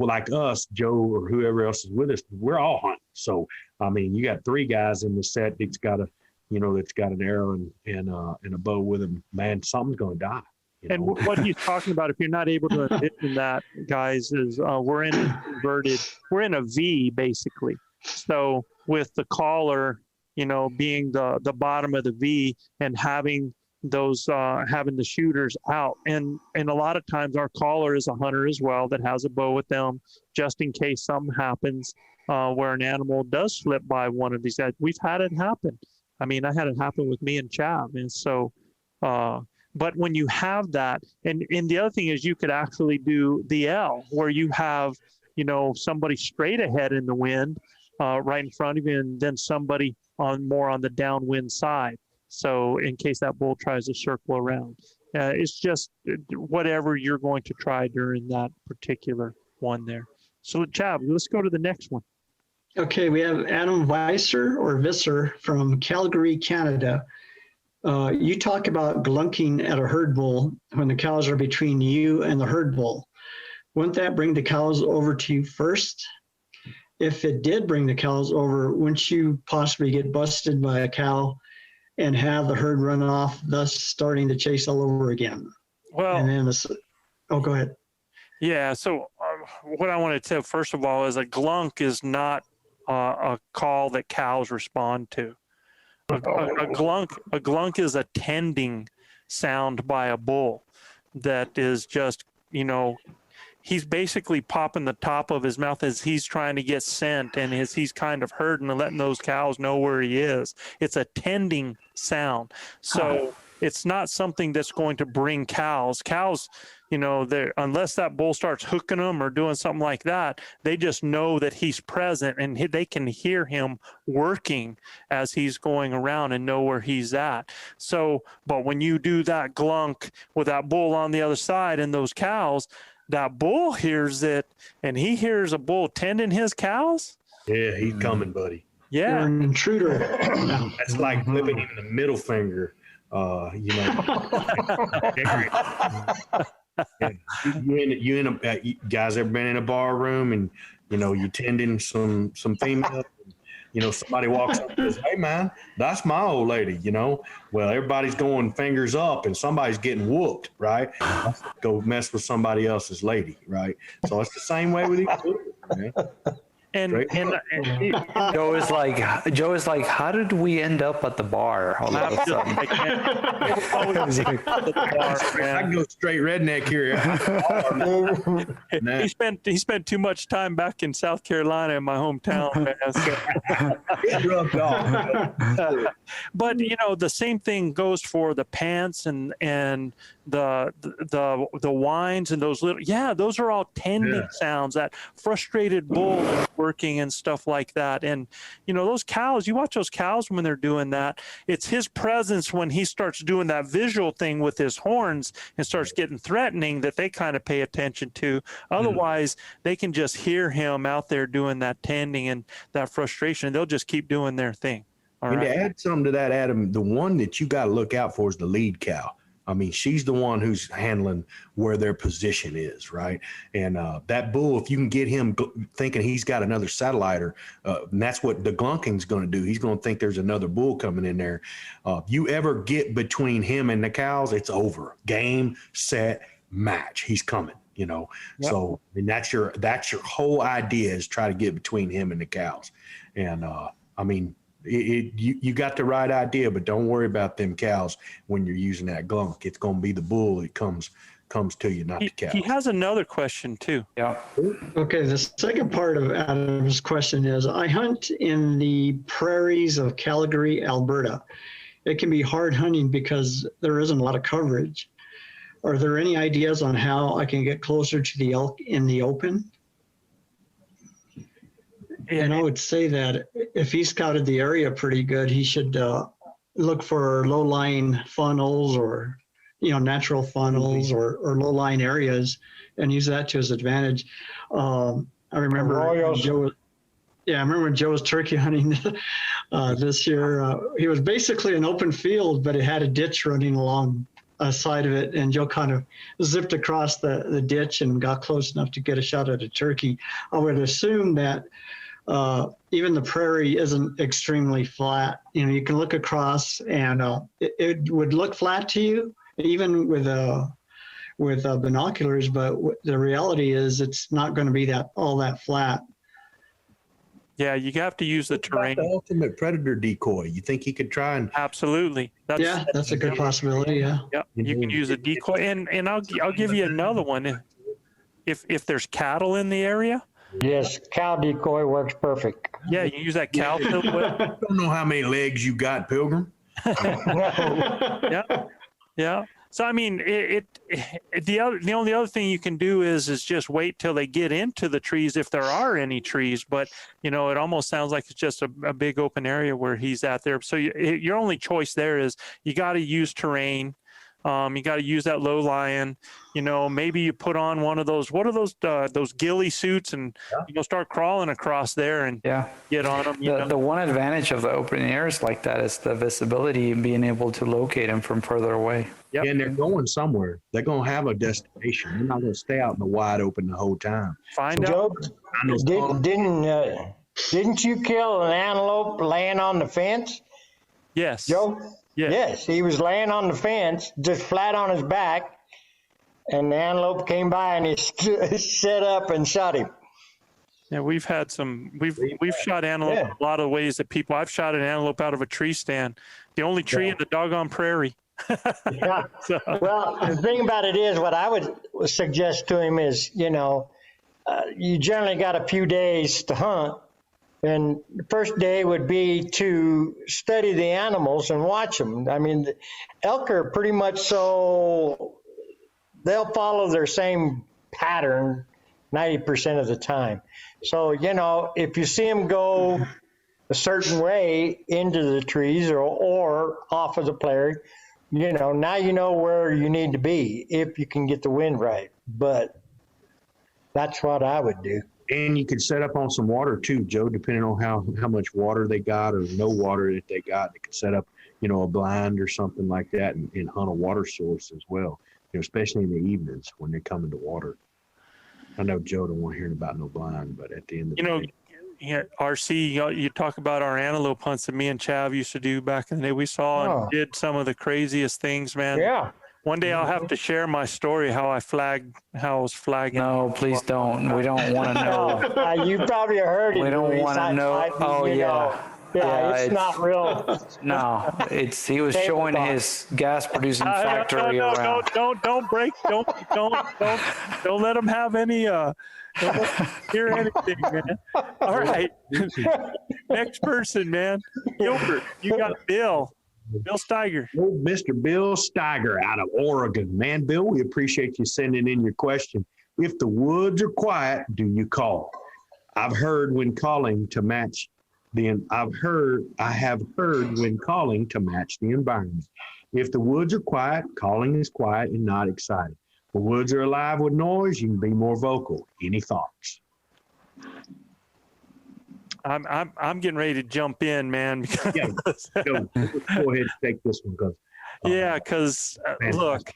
like us, Joe, or whoever else is with us, we're all hunting. So, I mean, you got three guys in the set that's got an arrow and a bow with them. Man, something's going to die. And what he's talking about, if you're not able to envision that, guys, is we're in a V basically. So with the caller, you know, being the bottom of the V and having those having the shooters out, and a lot of times our caller is a hunter as well that has a bow with them, just in case something happens where an animal does slip by one of these guys. We've had it happen. I mean, I had it happen with me and Chav. And so, but when you have that, and the other thing is you could actually do the L, where you have, somebody straight ahead in the wind, right in front of you, and then somebody more on the downwind side. So in case that bull tries to circle around, it's just whatever you're going to try during that particular one there. So Chav, let's go to the next one. Okay, we have Adam Visser from Calgary, Canada. You talk about glunking at a herd bull when the cows are between you and the herd bull. Wouldn't that bring the cows over to you first? If it did bring the cows over, wouldn't you possibly get busted by a cow and have the herd run off, thus starting to chase all over again? Well, and then go ahead. Yeah, so what I want to tell, first of all, is a glunk is not a call that cows respond to. A glunk is a tending sound by a bull that is just, he's basically popping the top of his mouth as he's trying to get scent, and as he's kind of herding and letting those cows know where he is. It's a tending sound. So it's not something that's going to bring cows. Cows, unless that bull starts hooking them or doing something like that, they just know that he's present, and they can hear him working as he's going around and know where he's at. So, but when you do that glunk with that bull on the other side and those cows, that bull hears it, and he hears a bull tending his cows. Yeah, he's coming, buddy. Yeah. You're an intruder. That's like flipping him the middle finger. You guys ever been in a bar room and you tending some female, somebody walks up and says, "Hey man, that's my old lady," well, everybody's going fingers up and somebody's getting whooped, right? Go mess with somebody else's lady, right? So it's the same way with each other, man. And Joe is like, how did we end up at the bar all of a sudden? I can go straight redneck here. He spent too much time back in South Carolina in my hometown. But the same thing goes for the pants and the whines and those those are all tending sounds. That frustrated bull working and stuff like that. And those cows, you watch those cows when they're doing that, it's his presence when he starts doing that visual thing with his horns and starts getting threatening that they kind of pay attention to. Otherwise they can just hear him out there doing that tending and that frustration, and they'll just keep doing their thing. And to add something to that, Adam, the one that you got to look out for is the lead cow. I mean, she's the one who's handling where their position is, right? And that bull, if you can get him thinking he's got another satelliter, and that's what the glunking's going to do. He's going to think there's another bull coming in there. If you ever get between him and the cows, it's over. Game, set, match. He's coming. So I mean, that's your whole idea, is try to get between him and the cows. And I mean, you got the right idea, but don't worry about them cows when you're using that glunk. It's going to be the bull that comes to you, not the cow. He has another question too. Yeah. Okay, the second part of Adam's question is, I hunt in the prairies of Calgary, Alberta. It can be hard hunting because there isn't a lot of coverage. Are there any ideas on how I can get closer to the elk in the open? And I would say that if he scouted the area pretty good, he should look for low-lying funnels or, natural funnels or low-lying areas and use that to his advantage. I remember when Joe was turkey hunting this year. He was basically an open field, but it had a ditch running along a side of it, and Joe kind of zipped across the ditch and got close enough to get a shot at a turkey. I would assume that even the prairie isn't extremely flat. You can look across and it would look flat to you, even with binoculars, but the reality is it's not going to be all that flat. Yeah, you have to use the terrain. The ultimate predator decoy. You think he could try and? Absolutely. That's a good possibility. Yeah. Yeah, you can use a decoy, and I'll give you another one. If there's cattle in the area, Yes, cow decoy works perfect. Yeah, you use that cow silhouette. I don't know how many legs you got, Pilgrim. Yeah. So I mean, the only other thing you can do is just wait till they get into the trees if there are any trees. But it almost sounds like it's just a big open area where he's at there. So your only choice there is you got to use terrain. You got to use that low lion. Maybe you put on one of those. What are those ghillie suits and start crawling across there and get on them. The one advantage of the open areas like that is the visibility and being able to locate them from further away. Yep. And they're going somewhere. They're going to have a destination. They're not going to stay out in the wide open the whole time. Find out. Joe, didn't you kill an antelope laying on the fence? Yes. Joe? Yes, he was laying on the fence, just flat on his back, and the antelope came by and he set up and shot him. Yeah, we've had we've shot antelope a lot of ways that people. I've shot an antelope out of a tree stand, the only tree in the doggone prairie. Yeah. Well, the thing about it is, what I would suggest to him is, you generally got a few days to hunt. And the first day would be to study the animals and watch them. I mean, elk are pretty much they'll follow their same pattern 90% of the time. So, if you see them go a certain way into the trees or off of the prairie, now you know where you need to be if you can get the wind right. But that's what I would do. And you could set up on some water too, Joe, depending on how much water they got or no water that they got. They could set up, a blind or something like that and hunt a water source as well, especially in the evenings when they come into water. I know Joe don't want to hear about no blind, but at the end of the day. RC, you talk about our antelope hunts that me and Chav used to do back in the day. We saw and did some of the craziest things, man. Yeah. One day I'll have to share my story how I was flagging. No, please don't. We don't want to know. You probably heard it. We don't want to know. Oh, yeah. Yeah, it's not real. No, he was showing his gas producing factory around. Don't let him have any. Don't hear anything, man. All right, next person, man. Gilbert, you got Bill Steiger. Old Mr. Bill Steiger out of Oregon. Man, Bill, we appreciate you sending in your question. If the woods are quiet, do you call? I have heard when calling to match the environment. If the woods are quiet, calling is quiet and not excited. If the woods are alive with noise, you can be more vocal. Any thoughts? I'm getting ready to jump in, man. Yeah, go ahead and take this one, because look,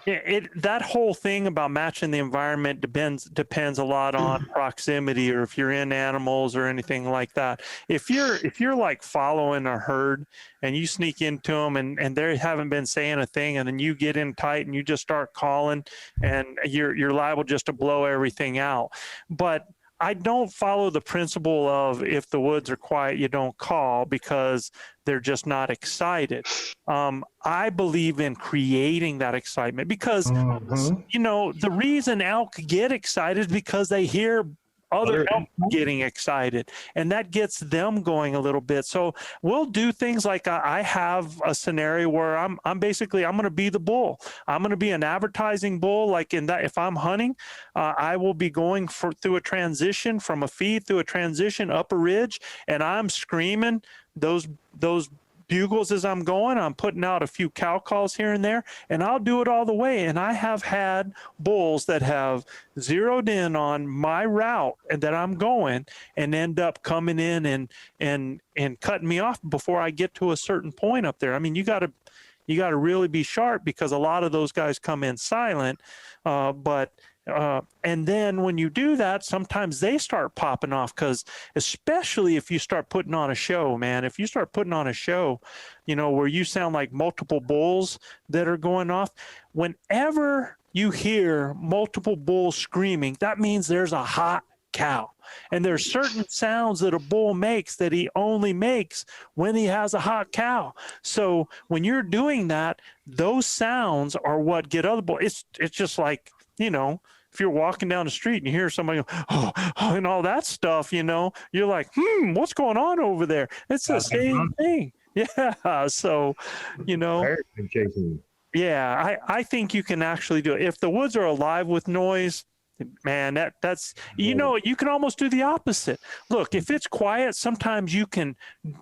that whole thing about matching the environment depends a lot on proximity, or if you're in animals or anything like that. If you're like following a herd and you sneak into them and they haven't been saying a thing, and then you get in tight and you just start calling, and you're liable just to blow everything out. But I don't follow the principle of if the woods are quiet, you don't call, because they're just not excited. I believe in creating that excitement because, the reason elk get excited is because they hear other elk getting excited, and that gets them going a little bit. So we'll do things like I have a scenario where I'm going to be the bull. I'm going to be an advertising bull. Like in that, if I'm hunting, I will be going through a transition from a feed through a transition up a ridge, and I'm screaming those bugles as I'm going. I'm putting out a few cow calls here and there, and I'll do it all the way. And I have had bulls that have zeroed in on my route and that I'm going and end up coming in and cutting me off before I get to a certain point up there. I mean, you got to really be sharp, because a lot of those guys come in silent, and then when you do that, sometimes they start popping off, because especially if you start putting on a show, man, if you start putting on a show, where you sound like multiple bulls that are going off, whenever you hear multiple bulls screaming, that means there's a hot cow. And there's certain sounds that a bull makes that he only makes when he has a hot cow. So when you're doing that, those sounds are what get other bulls. It's just like, if you're walking down the street and you hear somebody go, oh, and all that stuff, you know, you're like, what's going on over there? It's the same thing. Yeah. So, you know, yeah, I think you can actually do it. If the woods are alive with noise, man, that's, you know, you can almost do the opposite. Look, if it's quiet, sometimes you can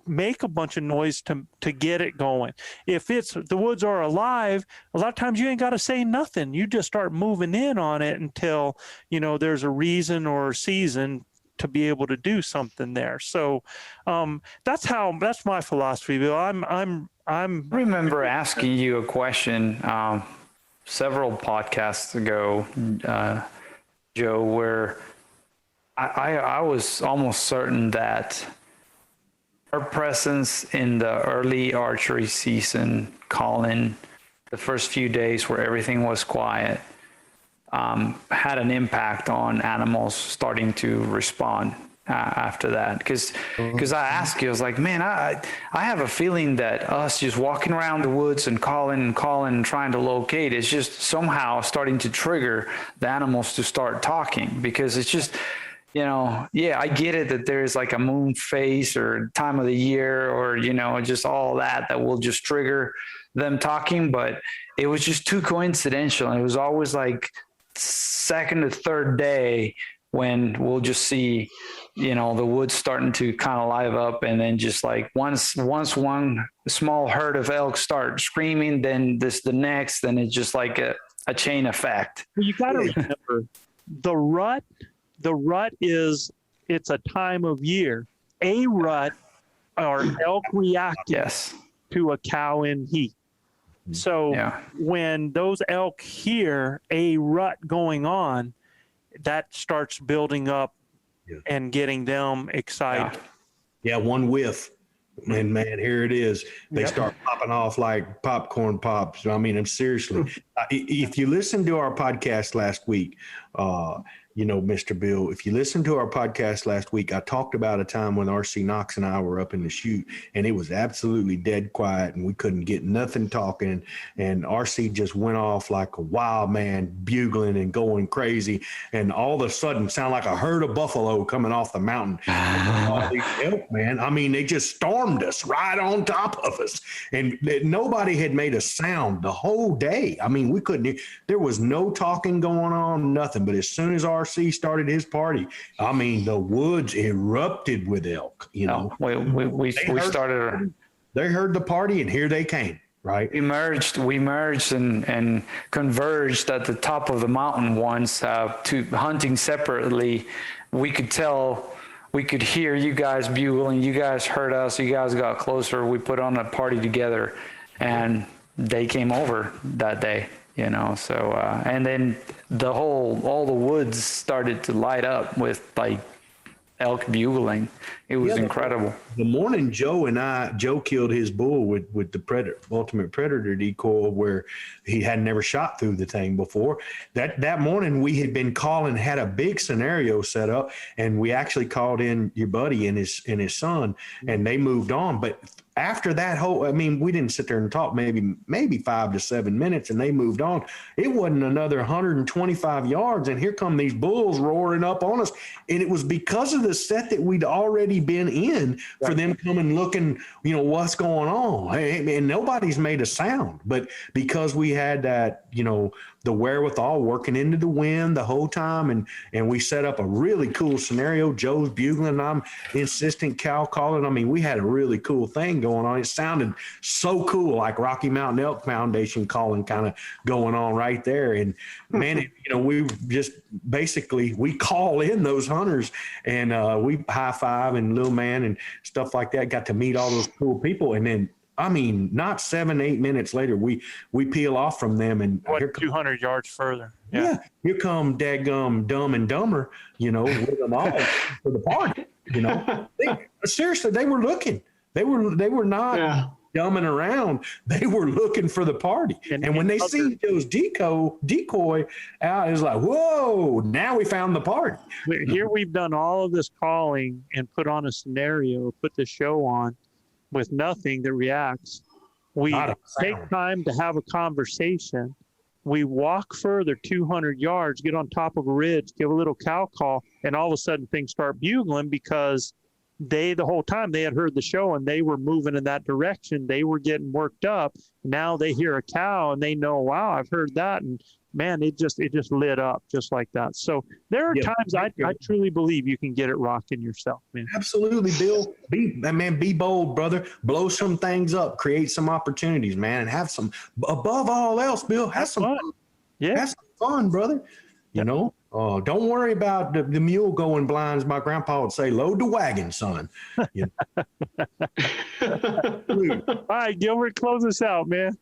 make a bunch of noise to get it going. If it's the woods are alive, a lot of times you ain't got to say nothing. You just start moving in on it until, you know, there's a reason or a season to be able to do something there. So that's my philosophy, Bill. I remember asking you a question several podcasts ago, Joe, where I was almost certain that our presence in the early archery season, calling the first few days where everything was quiet, had an impact on animals starting to respond after that. Because I asked you, I was like, man, I have a feeling that us just walking around the woods and calling and trying to locate is just somehow starting to trigger the animals to start talking, because it's just, you know, yeah, I get it that there's like a moon phase or time of the year or, you know, just all that will just trigger them talking, but it was just too coincidental. And it was always like second or third day when we'll just see, you know, the woods starting to kind of live up, and then just like once one small herd of elk start screaming, then the next, then it's just like a chain effect. You got to remember the rut is, it's a time of year. A rut are elk reacting to a cow in heat. So when those elk hear a rut going on, that starts building up and getting them excited. Yeah, one whiff, and man, here it is. They start popping off like popcorn pops. I mean, I'm seriously. If you listen to our podcast last week, you know, Mr. Bill, if you listen to our podcast last week, I talked about a time when RC Knox and I were up in the chute, and it was absolutely dead quiet, and we couldn't get nothing talking. And RC just went off like a wild man, bugling and going crazy. And all of a sudden, sound like a herd of buffalo coming off the mountain. All these elk, man. I mean, they just stormed us right on top of us, and nobody had made a sound the whole day. I mean, we couldn't. There was no talking going on, nothing. But as soon as RC started his party, I mean, the woods erupted with elk. You know, we started. They heard the party, and here they came. Right. We merged and converged at the top of the mountain once, to hunting separately. We could hear you guys bugling. You guys heard us. You guys got closer. We put on a party together, and they came over that day. You know, so and then all the woods started to light up with like elk bugling. It was incredible. The morning Joe killed his bull with the ultimate predator decoy, where he had never shot through the thing before. That morning we had been calling, had a big scenario set up, and we actually called in your buddy and his son, and they moved on. But after that we didn't sit there and talk maybe 5 to 7 minutes, and they moved on. It wasn't another 125 yards, and here come these bulls roaring up on us. And it was because of the set that we'd already been in for them coming looking, you know, what's going on. And nobody's made a sound, but because we had that, you know, the wherewithal working into the wind the whole time, and we set up a really cool scenario. Joe's bugling, I'm insistent cow calling. I mean, we had a really cool thing going on. It sounded so cool, like Rocky Mountain Elk Foundation calling kind of going on right there. And man, you know, we just basically we call in those hunters, and we high five and little man and stuff like that. Got to meet all those cool people, and then, I mean, not 7-8 minutes later, we peel off from them, and here 200 yards further. Yeah, here come dadgum Dumb and Dumber, you know, with them all for the party. You know, seriously, they were looking. They were not dumbing around. They were looking for the party. And when they see those decoy out, it's like, whoa! Now we found the party. Here we've done all of this calling and put on a scenario, put the show on, with nothing that reacts. We take time to have a conversation, We walk further 200 yards, get on top of a ridge, give a little cow call, and all of a sudden things start bugling because the whole time they had heard the show and they were moving in that direction. They were getting worked up. Now they hear a cow and they know, wow, I've heard that. And man, it just lit up just like that. So there are times I truly believe you can get it rocking yourself, man. Absolutely, Bill. Be bold, brother. Blow some things up, create some opportunities, man, and have some, above all else, Bill, have some fun. Yeah. Have some fun, brother. You know, don't worry about the mule going blind, as my grandpa would say, load the wagon, son. You know? All right, Gilbert, close us out, man.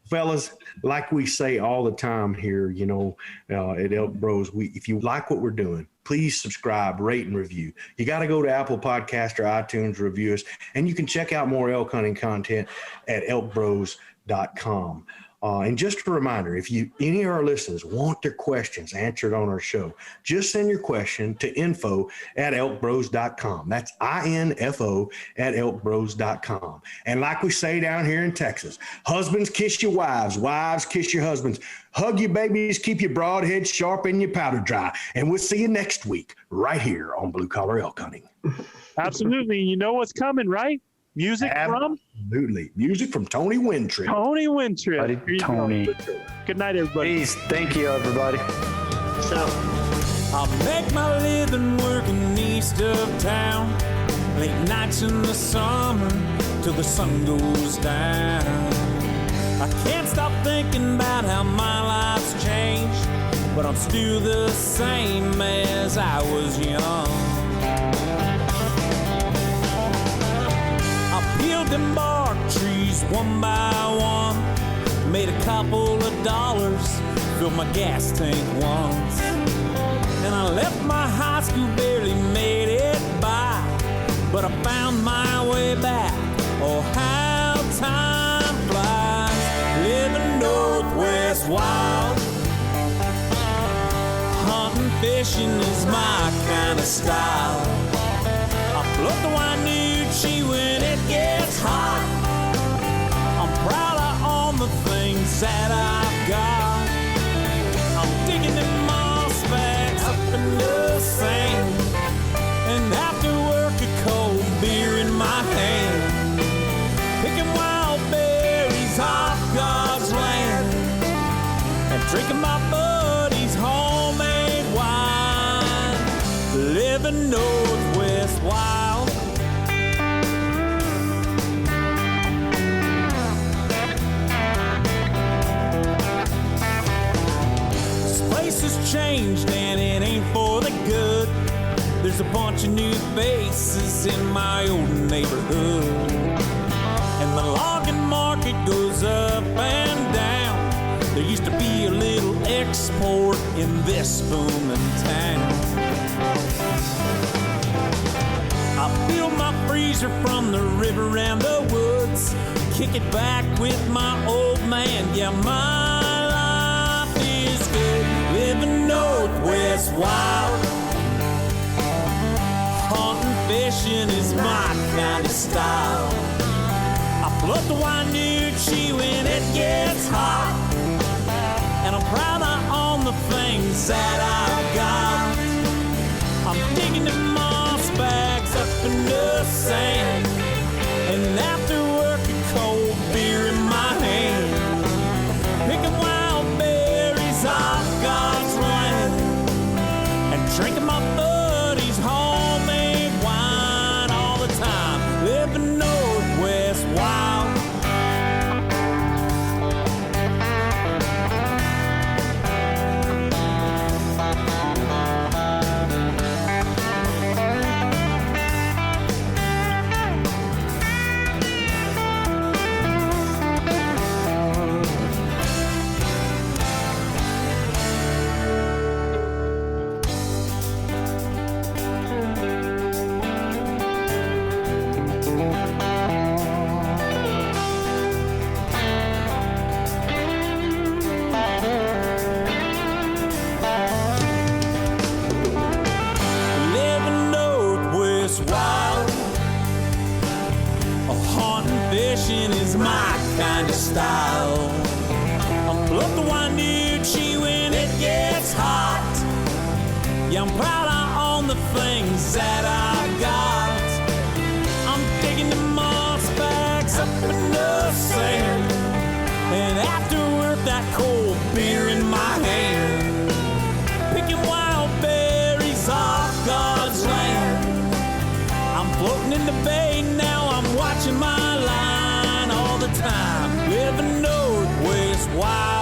Fellas, like we say all the time here, you know, at Elk Bros, if you like what we're doing, please subscribe, rate, and review. You got to go to Apple Podcast or iTunes, review us, and you can check out more elk hunting content at elkbros.com. And just a reminder, if any of our listeners want their questions answered on our show, just send your question to info@elkbros.com. That's info@elkbros.com. And like we say down here in Texas, husbands kiss your wives, wives kiss your husbands, hug your babies, keep your broadhead sharp and your powder dry. And we'll see you next week right here on Blue Collar Elk Hunting. Absolutely. You know what's coming, right? Music from? Absolutely. Music from Tony Wintrip. Tony Wintrip. Tony. Good night, everybody. Peace. Thank you, everybody. So, I make my living working east of town, late nights in the summer till the sun goes down. I can't stop thinking about how my life's changed, but I'm still the same as I was young. Peeled them bark trees one by one, made a couple of dollars, filled my gas tank once, and I left my high school, barely made it by, but I found my way back. Oh, how time flies, living Northwest wild. Hunting, fishing is my kind of style. I float the Wainuchi when it gets hot. I'm proud of all the things that I've got. I'm digging them moss bags up in the sand, and after work a cold beer in my hand, picking wild berries off God's land, and drinking my buddy's homemade wine, living Northwest wild. This place has changed and it ain't for the good. There's a bunch of new faces in my old neighborhood, and the logging market goes up and down. There used to be a little export in this booming town. I fill my freezer from the river and the woods, kick it back with my old man. Yeah, my life is good, living Northwest wild. Hunting, fishing is my kind of style. I float the Wainuchi when it gets hot, and I'm proud of all the things that I've got. I'm digging the moss bags up in the sand, and after work a cold beer in my hand, picking wild berries off God's land, and drinking my buddy's homemade wine all the time, living Northwest wild. Living Northwest wild. Hunting, fishing is my kind of style. I'm float the Wainuchi when it gets hot. Yeah, I'm proud I own the things that I got. I'm digging the moss bags up in the sand, and after work that cold beer in my hand, picking wild berries off God's land. I'm floating in the bay now, I'm watching my line all the time, living northwest wild.